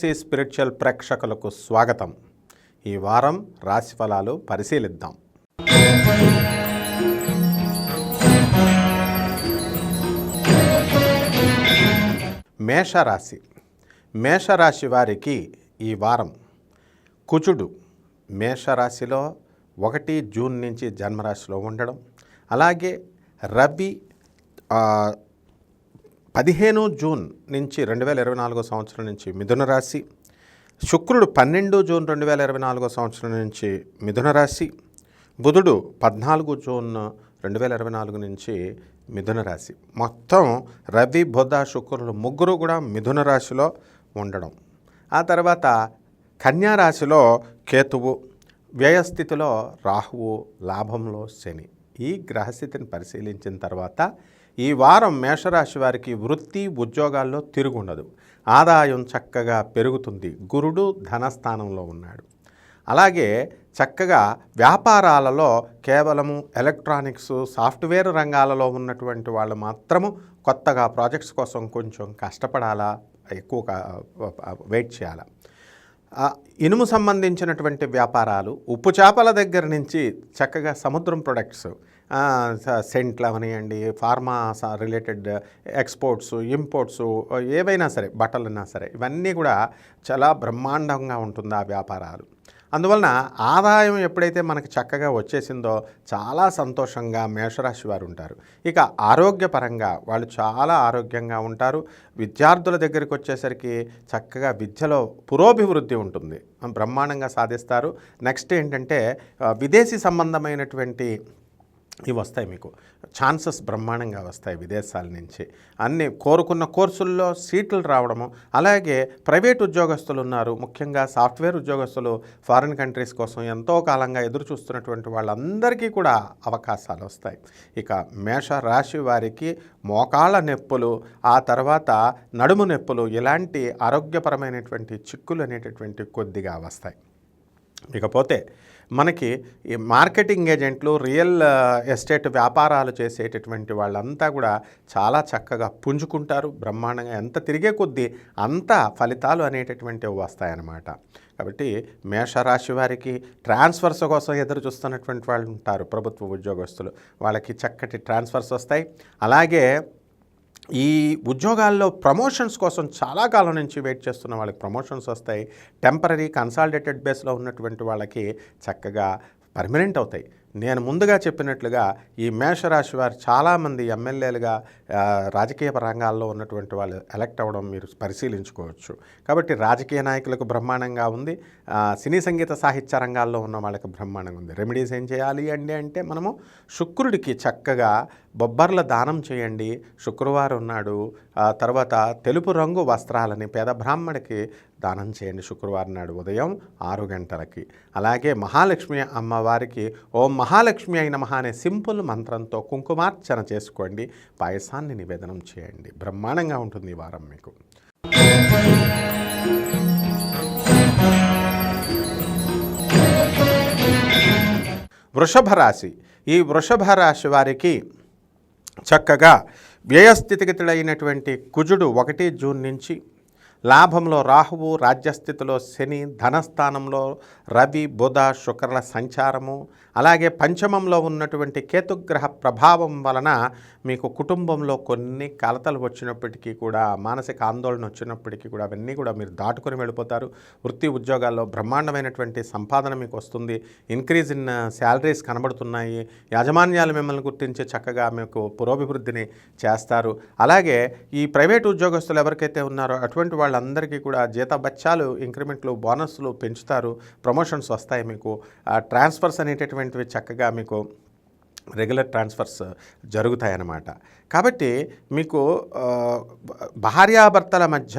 తులసి spiritual ప్రేక్షకులకు స్వాగతం. ఈ వారం రాశి ఫలాలు పరిశీలిద్దాం. మేషరాశి. మేషరాశి వారికి ఈ వారం కుజుడు మేషరాశిలో 1 జూన్ నుంచి జన్మరాశిలో ఉండడం, అలాగే రవి 15 జూన్ నుంచి 2024 సంవత్సరం నుంచి మిథున రాశి, శుక్రుడు 12 జూన్ 2024 సంవత్సరం నుంచి మిథున రాశి, బుధుడు 14 జూన్ 2024 నుంచి మిథున రాశి. మొత్తం రవి, బుధ, శుక్రులు ముగ్గురు కూడా మిథున రాశిలో ఉండడం. ఆ తర్వాత కన్యా రాశిలో కేతువు, వ్యయస్థితిలో రాహువు, లాభంలో శని. ఈ గ్రహస్థితిని పరిశీలించిన తర్వాత ఈ వారం మేషరాశి వారికి వృత్తి ఉద్యోగాల్లో తిరుగుండదు. ఆదాయం చక్కగా పెరుగుతుంది. గురుడు ధనస్థానంలో ఉన్నాడు. అలాగే చక్కగా వ్యాపారాలలో కేవలము ఎలక్ట్రానిక్స్, సాఫ్ట్వేర్ రంగాలలో ఉన్నటువంటి వాళ్ళు మాత్రము కొత్తగా ప్రాజెక్ట్స్ కోసం కొంచెం కష్టపడాలా, ఎక్కువ వెయిట్ చేయాలా. ఇనుము సంబంధించినటువంటి వ్యాపారాలు, ఉప్పు చేపల దగ్గర నుంచి చక్కగా సముద్రం ప్రొడక్ట్స్, సెంట్లు అవనివ్వండి, ఫార్మా రిలేటెడ్ ఎక్స్పోర్ట్స్, ఇంపోర్ట్స్, ఏవైనా సరే, బట్టలన్నా సరే, ఇవన్నీ కూడా చాలా బ్రహ్మాండంగా ఉంటుంది ఆ వ్యాపారాలు. అందువలన ఆదాయం ఎప్పుడైతే మనకి చక్కగా వచ్చేసిందో చాలా సంతోషంగా మేషరాశి వారు ఉంటారు. ఇక ఆరోగ్యపరంగా వాళ్ళు చాలా ఆరోగ్యంగా ఉంటారు. విద్యార్థుల దగ్గరికి వచ్చేసరికి చక్కగా విద్యలో పురోభివృద్ధి ఉంటుంది, బ్రహ్మాండంగా సాధిస్తారు. నెక్స్ట్ ఏంటంటే విదేశీ సంబంధమైనటువంటి ఇవి వస్తాయి, మీకు ఛాన్సెస్ బ్రహ్మాండంగా వస్తాయి. విదేశాల నుంచి అన్ని కోరుకున్న కోర్సుల్లో సీట్లు రావడము, అలాగే ప్రైవేట్ ఉద్యోగస్తులు ఉన్నారు, ముఖ్యంగా సాఫ్ట్వేర్ ఉద్యోగస్తులు ఫారిన్ కంట్రీస్ కోసం ఎంతో కాలంగా ఎదురు చూస్తున్నటువంటి వాళ్ళందరికీ కూడా అవకాశాలు వస్తాయి. ఇక మేష రాశి వారికి మోకాళ్ళ నొప్పులు, ఆ తర్వాత నడుము నొప్పులు, ఇలాంటి ఆరోగ్యపరమైనటువంటి చిక్కులు అనేటటువంటి కొద్దిగా వస్తాయి. ఇకపోతే మనకి ఈ మార్కెటింగ్ ఏజెంట్లు, రియల్ ఎస్టేట్ వ్యాపారాలు చేసేటటువంటి వాళ్ళంతా కూడా చాలా చక్కగా పుంజుకుంటారు. బ్రహ్మాండంగా ఎంత తిరిగే కొద్దీ అంత ఫలితాలు అనేటటువంటివి వస్తాయన్నమాట. కాబట్టి మేషరాశి వారికి ట్రాన్స్ఫర్స్ కోసం ఎదురు చూస్తున్నటువంటి వాళ్ళు ఉంటారు, ప్రభుత్వ ఉద్యోగస్తులు, వాళ్ళకి చక్కటి ట్రాన్స్ఫర్స్ వస్తాయి. అలాగే ఈ ఉద్యోగాల్లో ప్రమోషన్స్ కోసం చాలా కాలం నుంచి వెయిట్ చేస్తున్న వాళ్ళకి ప్రమోషన్స్ వస్తాయి. టెంపరరీ కన్సాలిడేటెడ్ బేస్లో ఉన్నటువంటి వాళ్ళకి చక్కగా పర్మనెంట్ అవుతాయి. నేను ముందుగా చెప్పినట్లుగా ఈ మేషరాశి వారు చాలామంది ఎమ్మెల్యేలుగా, రాజకీయ రంగాల్లో ఉన్నటువంటి వాళ్ళు ఎలక్ట్ అవ్వడం మీరు పరిశీలించుకోవచ్చు. కాబట్టి రాజకీయ నాయకులకు బ్రహ్మాండంగా ఉంది. సినీ సంగీత సాహిత్య రంగాల్లో ఉన్న వాళ్ళకి బ్రహ్మాండంగా ఉంది. రెమెడీస్ ఏం చేయాలి అంటే మనము శుక్రుడికి చక్కగా బొబ్బర్ల దానం చేయండి. శుక్రవారం ఉన్నాడు. తర్వాత తెలుపు రంగు వస్త్రాలని పేద బ్రాహ్మడికి దానం చేయండి శుక్రవారం నాడు ఉదయం 6 గంటలకి. అలాగే మహాలక్ష్మి అమ్మవారికి ఓం మహాలక్ష్మి అయిన మహా అనే సింపుల్ మంత్రంతో కుంకుమార్చన చేసుకోండి, పాయసాన్ని నివేదనం చేయండి. బ్రహ్మాండంగా ఉంటుంది ఈ వారం మీకు. వృషభ రాశి. ఈ వృషభ రాశి వారికి చక్కగా వ్యయస్థితిగతుడైనటువంటి కుజుడు 1 జూన్ నుంచి, లాభంలో రాహువు, రాజ్యస్థితిలో శని, ధనస్థానంలో రవి, బుధ, శుక్రుల సంచారము, అలాగే పంచమంలో ఉన్నటువంటి కేతుగ్రహ ప్రభావం వలన మీకు కుటుంబంలో కొన్ని కలతలు వచ్చినప్పటికీ కూడా, మానసిక ఆందోళన వచ్చినప్పటికీ కూడా అవన్నీ కూడా మీరు దాటుకొని వెళ్ళిపోతారు. వృత్తి ఉద్యోగాల్లో బ్రహ్మాండమైనటువంటి సంపాదన మీకు వస్తుంది. ఇంక్రీజ్ ఇన్ శాలరీస్ కనబడుతున్నాయి. యాజమాన్యాలు మిమ్మల్ని గుర్తించి చక్కగా మీకు పురోభివృద్ధిని చేస్తారు. అలాగే ఈ ప్రైవేట్ ఉద్యోగస్తులు ఎవరికైతే ఉన్నారో అటువంటి వాళ్ళందరికీ కూడా జీతభత్యాలు, ఇంక్రిమెంట్లు, బోనస్లు పెంచుతారు. ప్రమోషన్స్ వస్తాయి. మీకు ట్రాన్స్ఫర్స్ అనేటటువంటివి చక్కగా మీకు రెగ్యులర్ ట్రాన్స్ఫర్స్ జరుగుతాయన్నమాట. కాబట్టి మీకు భార్యాభర్తల మధ్య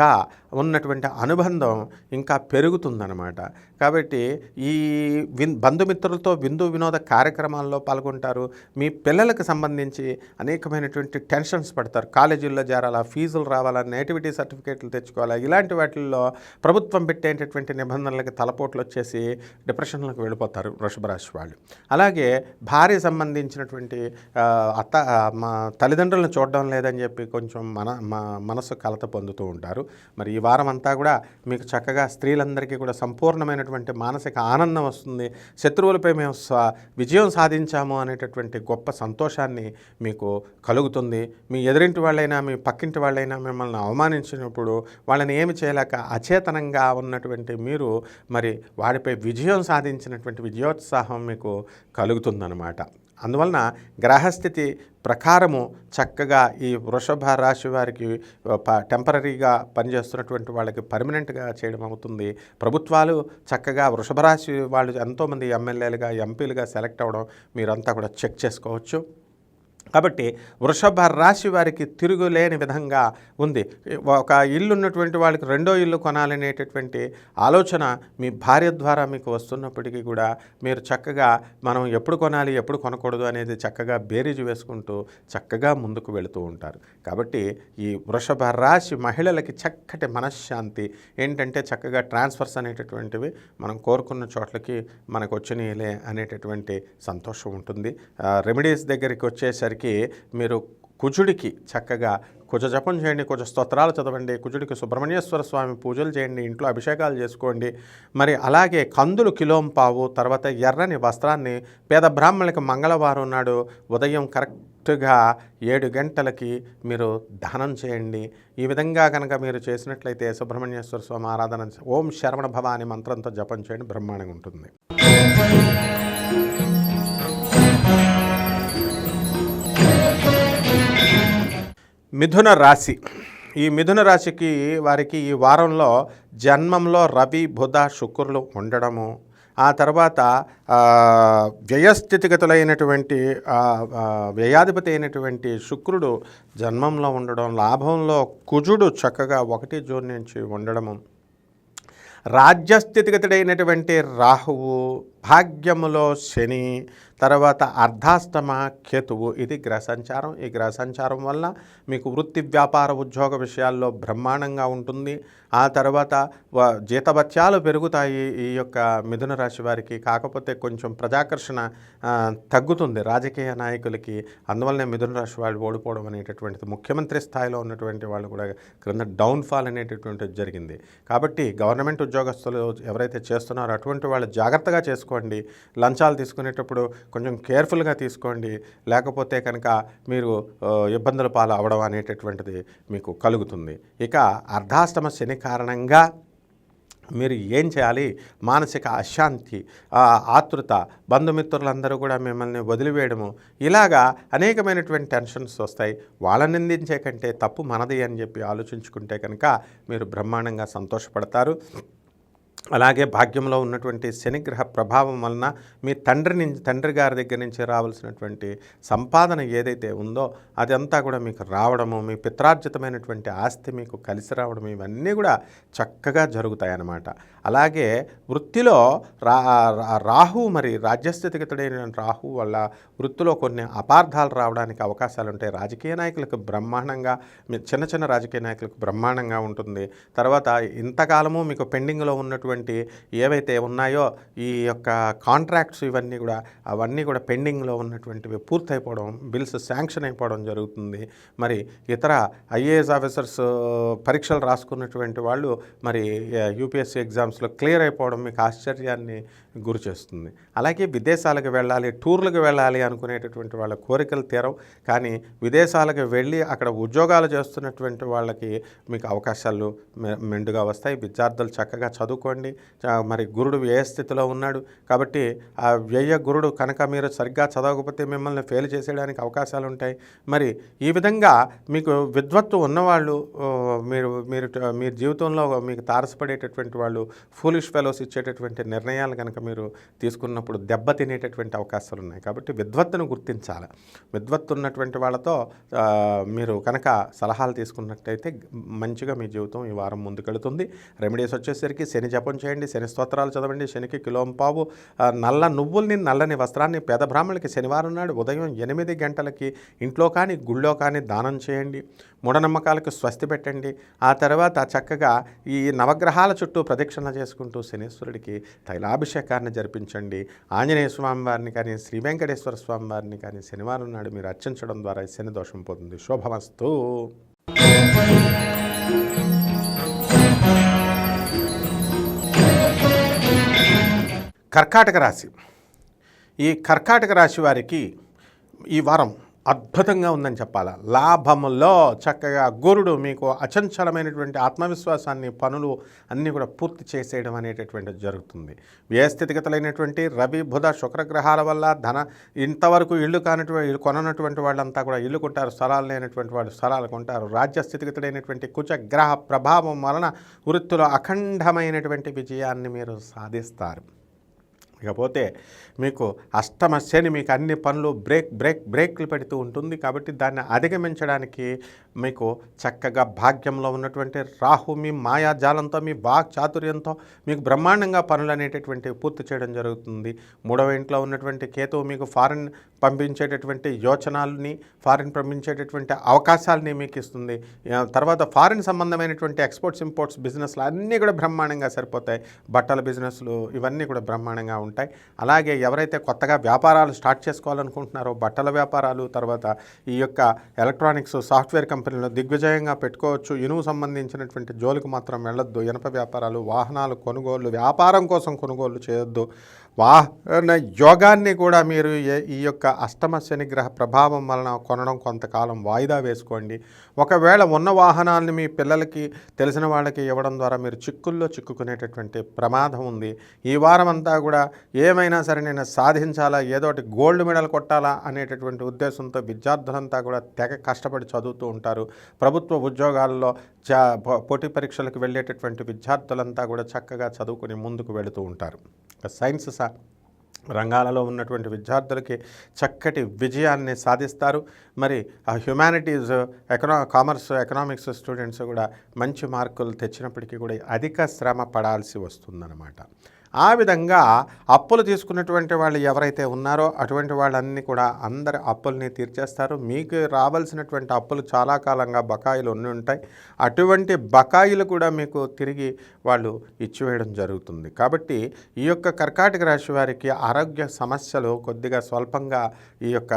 ఉన్నటువంటి అనుబంధం ఇంకా పెరుగుతుందన్నమాట. కాబట్టి ఈ బంధుమిత్రులతో విందు వినోద కార్యక్రమాల్లో పాల్గొంటారు. మీ పిల్లలకు సంబంధించి అనేకమైనటువంటి టెన్షన్స్ పడతారు. కాలేజీల్లో చేరాలా, ఫీజులు రావాలా, నేటివిటీ సర్టిఫికేట్లు తెచ్చుకోవాలా, ఇలాంటి వాటిల్లో ప్రభుత్వం పెట్టేటటువంటి నిబంధనలకు తలపోట్లు వచ్చేసి డిప్రెషన్లకు వెళ్ళిపోతారు వృషభ రాశి వాళ్ళు. అలాగే భార్య సంబంధించినటువంటి తల్లిదండ్రులను చూడడం లేదని చెప్పి కొంచెం మనసు కలత పొందుతూ ఉంటారు. మరి ఈ వారం అంతా కూడా మీకు చక్కగా స్త్రీలందరికీ కూడా సంపూర్ణమైనటువంటి మానసిక ఆనందం వస్తుంది. శత్రువులపై మేము విజయం సాధించాము అనేటటువంటి గొప్ప సంతోషాన్ని మీకు కలుగుతుంది. మీ ఎదురింటి వాళ్ళైనా మీ పక్కింటి వాళ్ళైనా మిమ్మల్ని అవమానించినప్పుడు వాళ్ళని ఏమి చేయలేక అచేతనంగా ఉన్నటువంటి మీరు మరి వాడిపై విజయం సాధించినటువంటి విజయోత్సాహం మీకు కలుగుతుందన్నమాట. అందువలన గ్రహస్థితి ప్రకారము చక్కగా ఈ వృషభ రాశి వారికి టెంపరీగా పనిచేస్తున్నటువంటి వాళ్ళకి పర్మనెంట్గా చేయడం అవుతుంది. ప్రభుత్వాలు చక్కగా వృషభ రాశి వాళ్ళు ఎంతోమంది ఎమ్మెల్యేలుగా ఎంపీలుగా సెలెక్ట్ అవ్వడం మీరంతా కూడా చెక్ చేసుకోవచ్చు. కాబట్టి వృషభ రాశి వారికి తిరుగులేని విధంగా ఉంది. ఒక ఇల్లు ఉన్నటువంటి వాళ్ళకి రెండో ఇల్లు కొనాలనేటటువంటి ఆలోచన మీ భార్య ద్వారా మీకు వస్తున్నప్పటికీ కూడా మీరు చక్కగా మనం ఎప్పుడు కొనాలి ఎప్పుడు కొనకూడదు అనేది చక్కగా బేరీజు వేసుకుంటూ చక్కగా ముందుకు వెళుతూ ఉంటారు. కాబట్టి ఈ వృషభ రాశి మహిళలకి చక్కటి మనశ్శాంతి ఏంటంటే చక్కగా ట్రాన్స్ఫర్స్ అనేటటువంటివి మనం కోరుకున్న చోట్లకి మనకు వచ్చినాయిలే అనేటటువంటి సంతోషం ఉంటుంది. రెమెడీస్ దగ్గరికి వచ్చేసరికి మీరు కుజుడికి చక్కగా కుజ జపం చేయండి, కుజ స్తోత్రాలు చదవండి, కుజుడికి సుబ్రహ్మణ్యేశ్వర స్వామి పూజలు చేయండి, ఇంట్లో అభిషేకాలు చేసుకోండి. మరి అలాగే కందులు కిలోంపావు, తర్వాత ఎర్రని వస్త్రాన్ని పేద బ్రాహ్మణులకి మంగళవారం నాడు ఉదయం కరెక్ట్గా 7 గంటలకి మీరు దానం చేయండి. ఈ విధంగా కనుక మీరు చేసినట్లయితే సుబ్రహ్మణ్యేశ్వర స్వామి ఆరాధన ఓం శరవణ భవ అనే మంత్రంతో జపం చేయండి, బ్రహ్మాండంగా ఉంటుంది. మిథున రాశి. ఈ మిథున రాశికి వారికి ఈ వారంలో జన్మంలో రవి బుధ శుక్రులు ఉండడము, ఆ తర్వాత వ్యయస్థితిగతులైనటువంటి వ్యయాధిపతి అయినటువంటి శుక్రుడు జన్మంలో ఉండడం, లాభంలో కుజుడు చక్కగా 1 జూన్ నుంచి ఉండడము, రాజ్యస్థితిగతుడైనటువంటి రాహువు, భాగ్యములో శని, తర్వాత అర్ధాష్టమ కేతువు. ఇది గ్రహ సంచారం. ఈ గ్రహ సంచారం వల్ల మీకు వృత్తి వ్యాపార ఉద్యోగ విషయాల్లో బ్రహ్మాండంగా ఉంటుంది. ఆ తర్వాత జీతభత్యాలు పెరుగుతాయి ఈ యొక్క మిథున రాశి వారికి. కాకపోతే కొంచెం ప్రజాకర్షణ తగ్గుతుంది రాజకీయ నాయకులకి. అందువల్లనే మిథున రాశి వాళ్ళు ఓడిపోవడం అనేటటువంటిది, ముఖ్యమంత్రి స్థాయిలో ఉన్నటువంటి వాళ్ళు కూడా క్రింద డౌన్ఫాల్ అనేటటువంటిది జరిగింది. కాబట్టి గవర్నమెంట్ ఉద్యోగస్తులు ఎవరైతే చేస్తున్నారో అటువంటి వాళ్ళు జాగ్రత్తగా చేసుకోండి. లంచాలు తీసుకునేటప్పుడు కొంచెం కేర్ఫుల్గా తీసుకోండి, లేకపోతే కనుక మీరు ఇబ్బందుల పాలు అవడం అనేటటువంటిది మీకు కలుగుతుంది. ఇక అర్ధాష్టమ శని కారణంగా మీరు ఏం చేయాలి? మానసిక అశాంతి, ఆతృత, బంధుమిత్రులందరూ కూడా మిమ్మల్ని వదిలివేయడము, ఇలాగా అనేకమైనటువంటి టెన్షన్స్ వస్తాయి. వాళ్ళని నిందించే కంటే తప్పు మనది అని చెప్పి ఆలోచించుకుంటే కనుక మీరు బ్రహ్మాండంగా సంతోషపడతారు. అలాగే భాగ్యంలో ఉన్నటువంటి శనిగ్రహ ప్రభావం వలన మీ తండ్రి గారి దగ్గర నుంచి రావాల్సినటువంటి సంపాదన ఏదైతే ఉందో అదంతా కూడా మీకు రావడము, మీ పిత్రార్జితమైనటువంటి ఆస్తి మీకు కలిసి రావడం, ఇవన్నీ కూడా చక్కగా జరుగుతాయి అన్నమాట. అలాగే వృత్తిలో రాహు మరి రాజ్యస్థితిగతుడైన రాహు వల్ల వృత్తిలో కొన్ని అపార్థాలు రావడానికి అవకాశాలు ఉంటాయి. రాజకీయ నాయకులకు బ్రహ్మాండంగా, చిన్న చిన్న రాజకీయ నాయకులకు బ్రహ్మాండంగా ఉంటుంది. తర్వాత ఇంతకాలము మీకు పెండింగ్లో ఉన్నటువంటి ఏవైతే ఉన్నాయో ఈ యొక్క కాంట్రాక్ట్స్ అవన్నీ కూడా పెండింగ్లో ఉన్నటువంటివి పూర్తయిపోవడం, బిల్స్ శాంక్షన్ అయిపోవడం జరుగుతుంది. మరి ఇతర ఐఏఎస్ ఆఫీసర్స్ పరీక్షలు రాసుకున్నటువంటి వాళ్ళు మరి యూపీఎస్సీ ఎగ్జామ్స్లో క్లియర్ అయిపోవడం మీకు ఆశ్చర్యాన్ని గురి చేస్తుంది. అలాగే విదేశాలకు వెళ్ళాలి, టూర్లకు వెళ్ళాలి అనుకునేటటువంటి వాళ్ళ కోరికలు తీరవు. కానీ విదేశాలకు వెళ్ళి అక్కడ ఉద్యోగాలు చేస్తున్నటువంటి వాళ్ళకి మీకు అవకాశాలు మెండుగా వస్తాయి. విద్యార్థులు చక్కగా చదువుకోండి. మరి గురుడు వ్యయ స్థితిలో ఉన్నాడు కాబట్టి ఆ వ్యయ గురుడు కనుక మీరు సరిగ్గా చదవకపోతే మిమ్మల్ని ఫెయిల్ చేసేయడానికి అవకాశాలు ఉంటాయి. మరి ఈ విధంగా మీకు విద్వత్తు ఉన్నవాళ్ళు మీరు జీవితంలో మీకు తారసపడేటటువంటి వాళ్ళు ఫూలిష్ ఫెలోస్ ఇచ్చేటటువంటి నిర్ణయాలు కనుక మీరు తీసుకున్నప్పుడు దెబ్బ తినేటటువంటి అవకాశాలు ఉన్నాయి. కాబట్టి విద్వత్తును గుర్తించాలి. విద్వత్తు ఉన్నటువంటి వాళ్ళతో మీరు కనుక సలహాలు తీసుకున్నట్టయితే మంచిగా మీ జీవితం ఈ వారం ముందుకెళ్తుంది. రెమెడీస్ వచ్చేసరికి శని జపం చేయండి, శని స్తోత్రాలు చదవండి, శనికి కిలోంపావు నల్ల నువ్వుల్ని నల్లని వస్త్రాన్ని పేద బ్రాహ్మణులకి శనివారం నాడు ఉదయం 8 గంటలకి ఇంట్లో కానీ గుళ్ళో కానీ దానం చేయండి. మూఢనమ్మకాలకు స్వస్తి పెట్టండి. ఆ తర్వాత చక్కగా ఈ నవగ్రహాల చుట్టూ ప్రదక్షిణ చేసుకుంటూ శనీశ్వరుడికి తైలాభిషేకాన్ని జరిపించండి. ఆంజనేయ స్వామి వారిని కానీ శ్రీ వెంకటేశ్వర స్వామి వారిని కానీ శనివారం నాడు మీరు అర్చించడం ద్వారా శని దోషం పోతుంది. శుభమస్తు. కర్కాటక రాశి. ఈ కర్కాటక రాశి వారికి ఈ వారం అద్భుతంగా ఉందని చెప్పాలి. లాభములో చక్కగా గురుడు మీకు అచంచలమైనటువంటి ఆత్మవిశ్వాసాన్ని, పనులు అన్నీ కూడా పూర్తి చేసేయడం అనేటటువంటిది జరుగుతుంది. వ్యయ స్థితిగతులైనటువంటి రవి, బుధ, శుక్రగ్రహాల వల్ల ఇంతవరకు ఇల్లు కొననటువంటి వాళ్ళంతా కూడా ఇల్లు కొంటారు, స్థలాలు లేనటువంటి వాళ్ళు స్థలాలు కొంటారు. రాజ్య స్థితిగతులైనటువంటి కుజ గ్రహ ప్రభావం వలన వృత్తిలో అఖండమైనటువంటి విజయాన్ని మీరు సాధిస్తారు. ఇకపోతే మీకు అష్టమ శని మీకు అన్ని పనులు బ్రేక్లు పెడుతూ ఉంటుంది. కాబట్టి దాన్ని అధిగమించడానికి మీకు చక్కగా భాగ్యంలో ఉన్నటువంటి రాహు మీ మాయాజాలంతో, మీ వాక్ చాతుర్యంతో మీకు బ్రహ్మాండంగా పనులు అనేటటువంటివి పూర్తి చేయడం జరుగుతుంది. 3వ ఇంట్లో ఉన్నటువంటి కేతువు మీకు ఫారిన్ పంపించేటటువంటి యోచనాలని, ఫారిన్ పంపించేటటువంటి అవకాశాలని మీకు ఇస్తుంది. తర్వాత ఫారిన్ సంబంధమైనటువంటి ఎక్స్పోర్ట్స్, ఇంపోర్ట్స్ బిజినెస్లు అన్నీ కూడా బ్రహ్మాండంగా సరిపోతాయి. బట్టల బిజినెస్లు ఇవన్నీ కూడా బ్రహ్మాండంగా ఉంటాయి. అలాగే ఎవరైతే కొత్తగా వ్యాపారాలు స్టార్ట్ చేసుకోవాలనుకుంటున్నారో బట్టల వ్యాపారాలు, తర్వాత ఈ యొక్క ఎలక్ట్రానిక్స్ సాఫ్ట్వేర్ కంపెనీలు దిగ్విజయంగా పెట్టుకోవచ్చు. ఇనుము సంబంధించినటువంటి జోలికి మాత్రం వెళ్ళొద్దు. ఇనప వ్యాపారాలు, వాహనాలు కొనుగోలు, వ్యాపారం కోసం కొనుగోలు చేయొద్దు. వాహన యోగాన్ని కూడా మీరు ఈ యొక్క అష్టమ శనిగ్రహ ప్రభావం వలన కొనడం కొంతకాలం వాయిదా వేసుకోండి. ఒకవేళ ఉన్న వాహనాలని మీ పిల్లలకి, తెలిసిన వాళ్ళకి ఇవ్వడం ద్వారా మీరు చిక్కుల్లో చిక్కుకునేటటువంటి ప్రమాదం ఉంది. ఈ వారం అంతా కూడా ఏమైనా సరే నేను సాధించాలా, ఏదోటి గోల్డ్ మెడల్ కొట్టాలా అనేటటువంటి ఉద్దేశంతో విద్యార్థులంతా కూడా తెగ కష్టపడి చదువుతూ ఉంటారు. ప్రభుత్వ ఉద్యోగాల్లో పోటీ పరీక్షలకు వెళ్ళేటటువంటి విద్యార్థులంతా కూడా చక్కగా చదువుకుని ముందుకు వెళుతూ ఉంటారు. సైన్స్ రంగాలలో ఉన్నటువంటి విద్యార్థులకి చక్కటి విజయాన్ని సాధిస్తారు. మరి ఆ హ్యుమానిటీస్, కామర్స్, ఎకనామిక్స్ స్టూడెంట్స్ కూడా మంచి మార్కులు తెచ్చినప్పటికీ కూడా అధిక శ్రమ పడాల్సి వస్తుందన్నమాట. ఆ విధంగా అప్పులు తీసుకున్నటువంటి వాళ్ళు ఎవరైతే ఉన్నారో అటువంటి వాళ్ళన్నీ కూడా అందరి అప్పుల్ని తీర్చేస్తారు. మీకు రావాల్సినటువంటి అప్పులు చాలా కాలంగా బకాయిలు ఉండి ఉంటాయి. అటువంటి బకాయిలు కూడా మీకు తిరిగి వాళ్ళు ఇచ్చివేయడం జరుగుతుంది. కాబట్టి ఈ యొక్క కర్కాటక రాశి వారికి ఆరోగ్య సమస్యలు కొద్దిగా స్వల్పంగా, ఈ యొక్క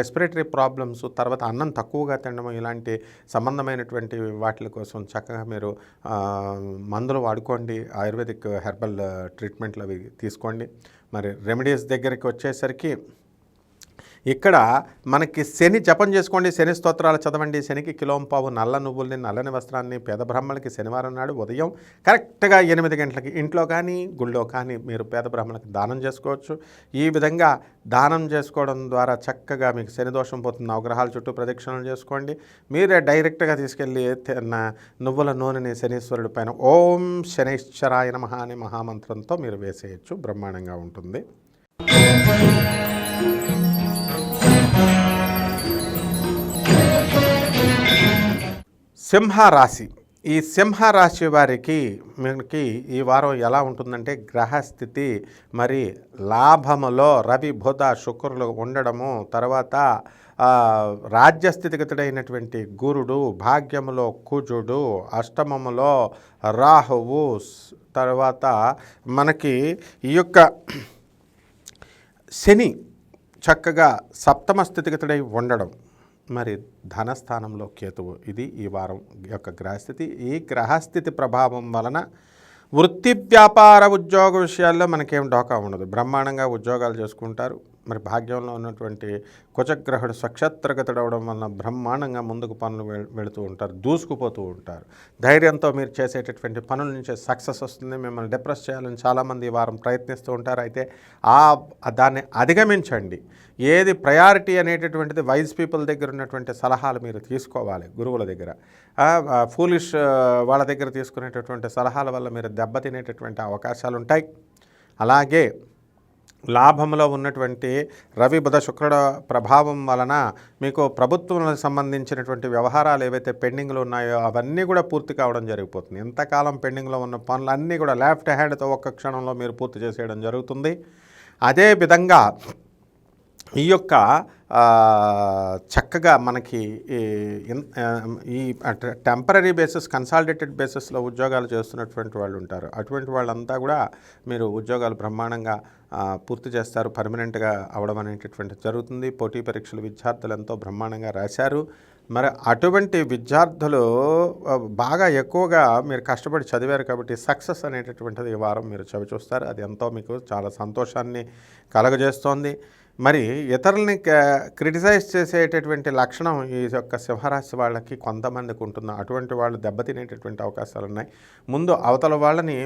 రెస్పిరేటరీ ప్రాబ్లమ్స్, తర్వాత అన్నం తక్కువగా తినడం, ఇలాంటి సంబంధమైనటువంటి వాటి కోసం చక్కగా మీరు మందులు వాడుకోండి. ఆయుర్వేదిక్ హెర్బల్ ట్రీట్మెంట్లు అవి తీసుకోండి. మరి రెమెడీస్ దగ్గరికి వచ్చేసరికి ఇక్కడ మనకి శని జపం చేసుకోండి, శని స్తోత్రాలు చదవండి. శనికి కిలోంపావు నల్ల నువ్వుల్ని, నల్లని వస్త్రాన్ని పేద బ్రాహ్మణులకి శనివారం నాడు ఉదయం కరెక్ట్గా 8 గంటలకి ఇంట్లో కానీ గుళ్ళో కానీ మీరు పేద బ్రాహ్మణులకి దానం చేసుకోవచ్చు. ఈ విధంగా దానం చేసుకోవడం ద్వారా చక్కగా మీకు శని దోషం పోతుంది. నవగ్రహాల చుట్టూ ప్రదక్షిణలు చేసుకోండి. మీరే డైరెక్ట్గా తీసుకెళ్ళి నువ్వుల నూనెని శనీశ్వరుడి పైన ఓం శనైశ్చరాయ నమః అనే మహామంత్రంతో మీరు వేసేయచ్చు. బ్రహ్మాండంగా ఉంటుంది. సింహరాశి. ఈ సింహరాశి వారికి మనకి ఈ వారం ఎలా ఉంటుందంటే, గ్రహస్థితి మరి లాభములో రవి, బుధ, శుక్రులు ఉండడము, తర్వాత రాజ్యస్థితిగతుడైనటువంటి గురుడు, భాగ్యములో కుజుడు, అష్టమములో రాహువు, తర్వాత మనకి ఈ యొక్క శని చక్కగా సప్తమ స్థితిగతుడై ఉండడం, మరి ధనస్థానంలో కేతువు. ఇది ఈ వారం యొక్క గ్రహస్థితి. ఈ గ్రహస్థితి ప్రభావం వలన వృత్తి, వ్యాపార, ఉద్యోగ విషయాల్లో మనకేం డోకా ఉండదు. బ్రహ్మాండంగా ఉద్యోగాలు చేసుకుంటారు. మరి భాగ్యంలో ఉన్నటువంటి కుజగ్రహుడు స్వక్షేత్రగతుడు అవడం వలన బ్రహ్మాండంగా ముందుకు పనులు వెళుతూ ఉంటారు, దూసుకుపోతూ ఉంటారు. ధైర్యంతో మీరు చేసేటటువంటి పనుల నుంచి సక్సెస్ వస్తుంది. మిమ్మల్ని డిప్రెస్ చేయాలని చాలామంది ఈ వారం ప్రయత్నిస్తూ ఉంటారు. అయితే దాన్ని అధిగమించండి. ఏది ప్రయారిటీ అనేటటువంటిది వైజ్ పీపుల్ దగ్గర ఉన్నటువంటి సలహాలు మీరు తీసుకోవాలి. గురువుల దగ్గర, ఫూలిష్ వాళ్ళ దగ్గర తీసుకునేటటువంటి సలహాల వల్ల మీరు దెబ్బతినేటటువంటి అవకాశాలు ఉంటాయి. అలాగే లాభంలో ఉన్నటువంటి రవి, బుధ, శుక్రుడ ప్రభావం వలన మీకు ప్రభుత్వానికి సంబంధించినటువంటి వ్యవహారాలు ఏవైతే పెండింగ్లో ఉన్నాయో అవన్నీ కూడా పూర్తి కావడం జరిగిపోతుంది. ఎంతకాలం పెండింగ్లో ఉన్న పనులన్నీ కూడా లెఫ్ట్ హ్యాండ్తో ఒక్క క్షణంలో మీరు పూర్తి చేసేయడం జరుగుతుంది. అదేవిధంగా ఈ యొక్క చక్కగా మనకి ఈ టెంపరీ బేసిస్, కన్సాలిడేటెడ్ బేసిస్లో ఉద్యోగాలు చేస్తున్నటువంటి వాళ్ళు ఉంటారు. అటువంటి వాళ్ళంతా కూడా మీరు ఉద్యోగాలు బ్రహ్మాండంగా పూర్తి చేస్తారు. పర్మనెంట్గా అవడం అనేటటువంటి జరుగుతుంది. పోటీ పరీక్షలు విద్యార్థులు ఎంతో బ్రహ్మాండంగా రాశారు. మరి అటువంటి విద్యార్థులు బాగా ఎక్కువగా మీరు కష్టపడి చదివారు కాబట్టి సక్సెస్ అనేటటువంటిది ఈ వారం మీరు చవిచూస్తారు. అది ఎంతో మీకు చాలా సంతోషాన్ని కలగజేస్తోంది. మరి ఇతరులని క్రిటిసైజ్ చేసేటటువంటి లక్షణం ఈ యొక్క సింహరాశి వాళ్ళకి కొంతమందికి ఉంటుంది. అటువంటి వాళ్ళు దెబ్బతినేటటువంటి అవకాశాలు ఉన్నాయి. ముందు అవతల వాళ్ళని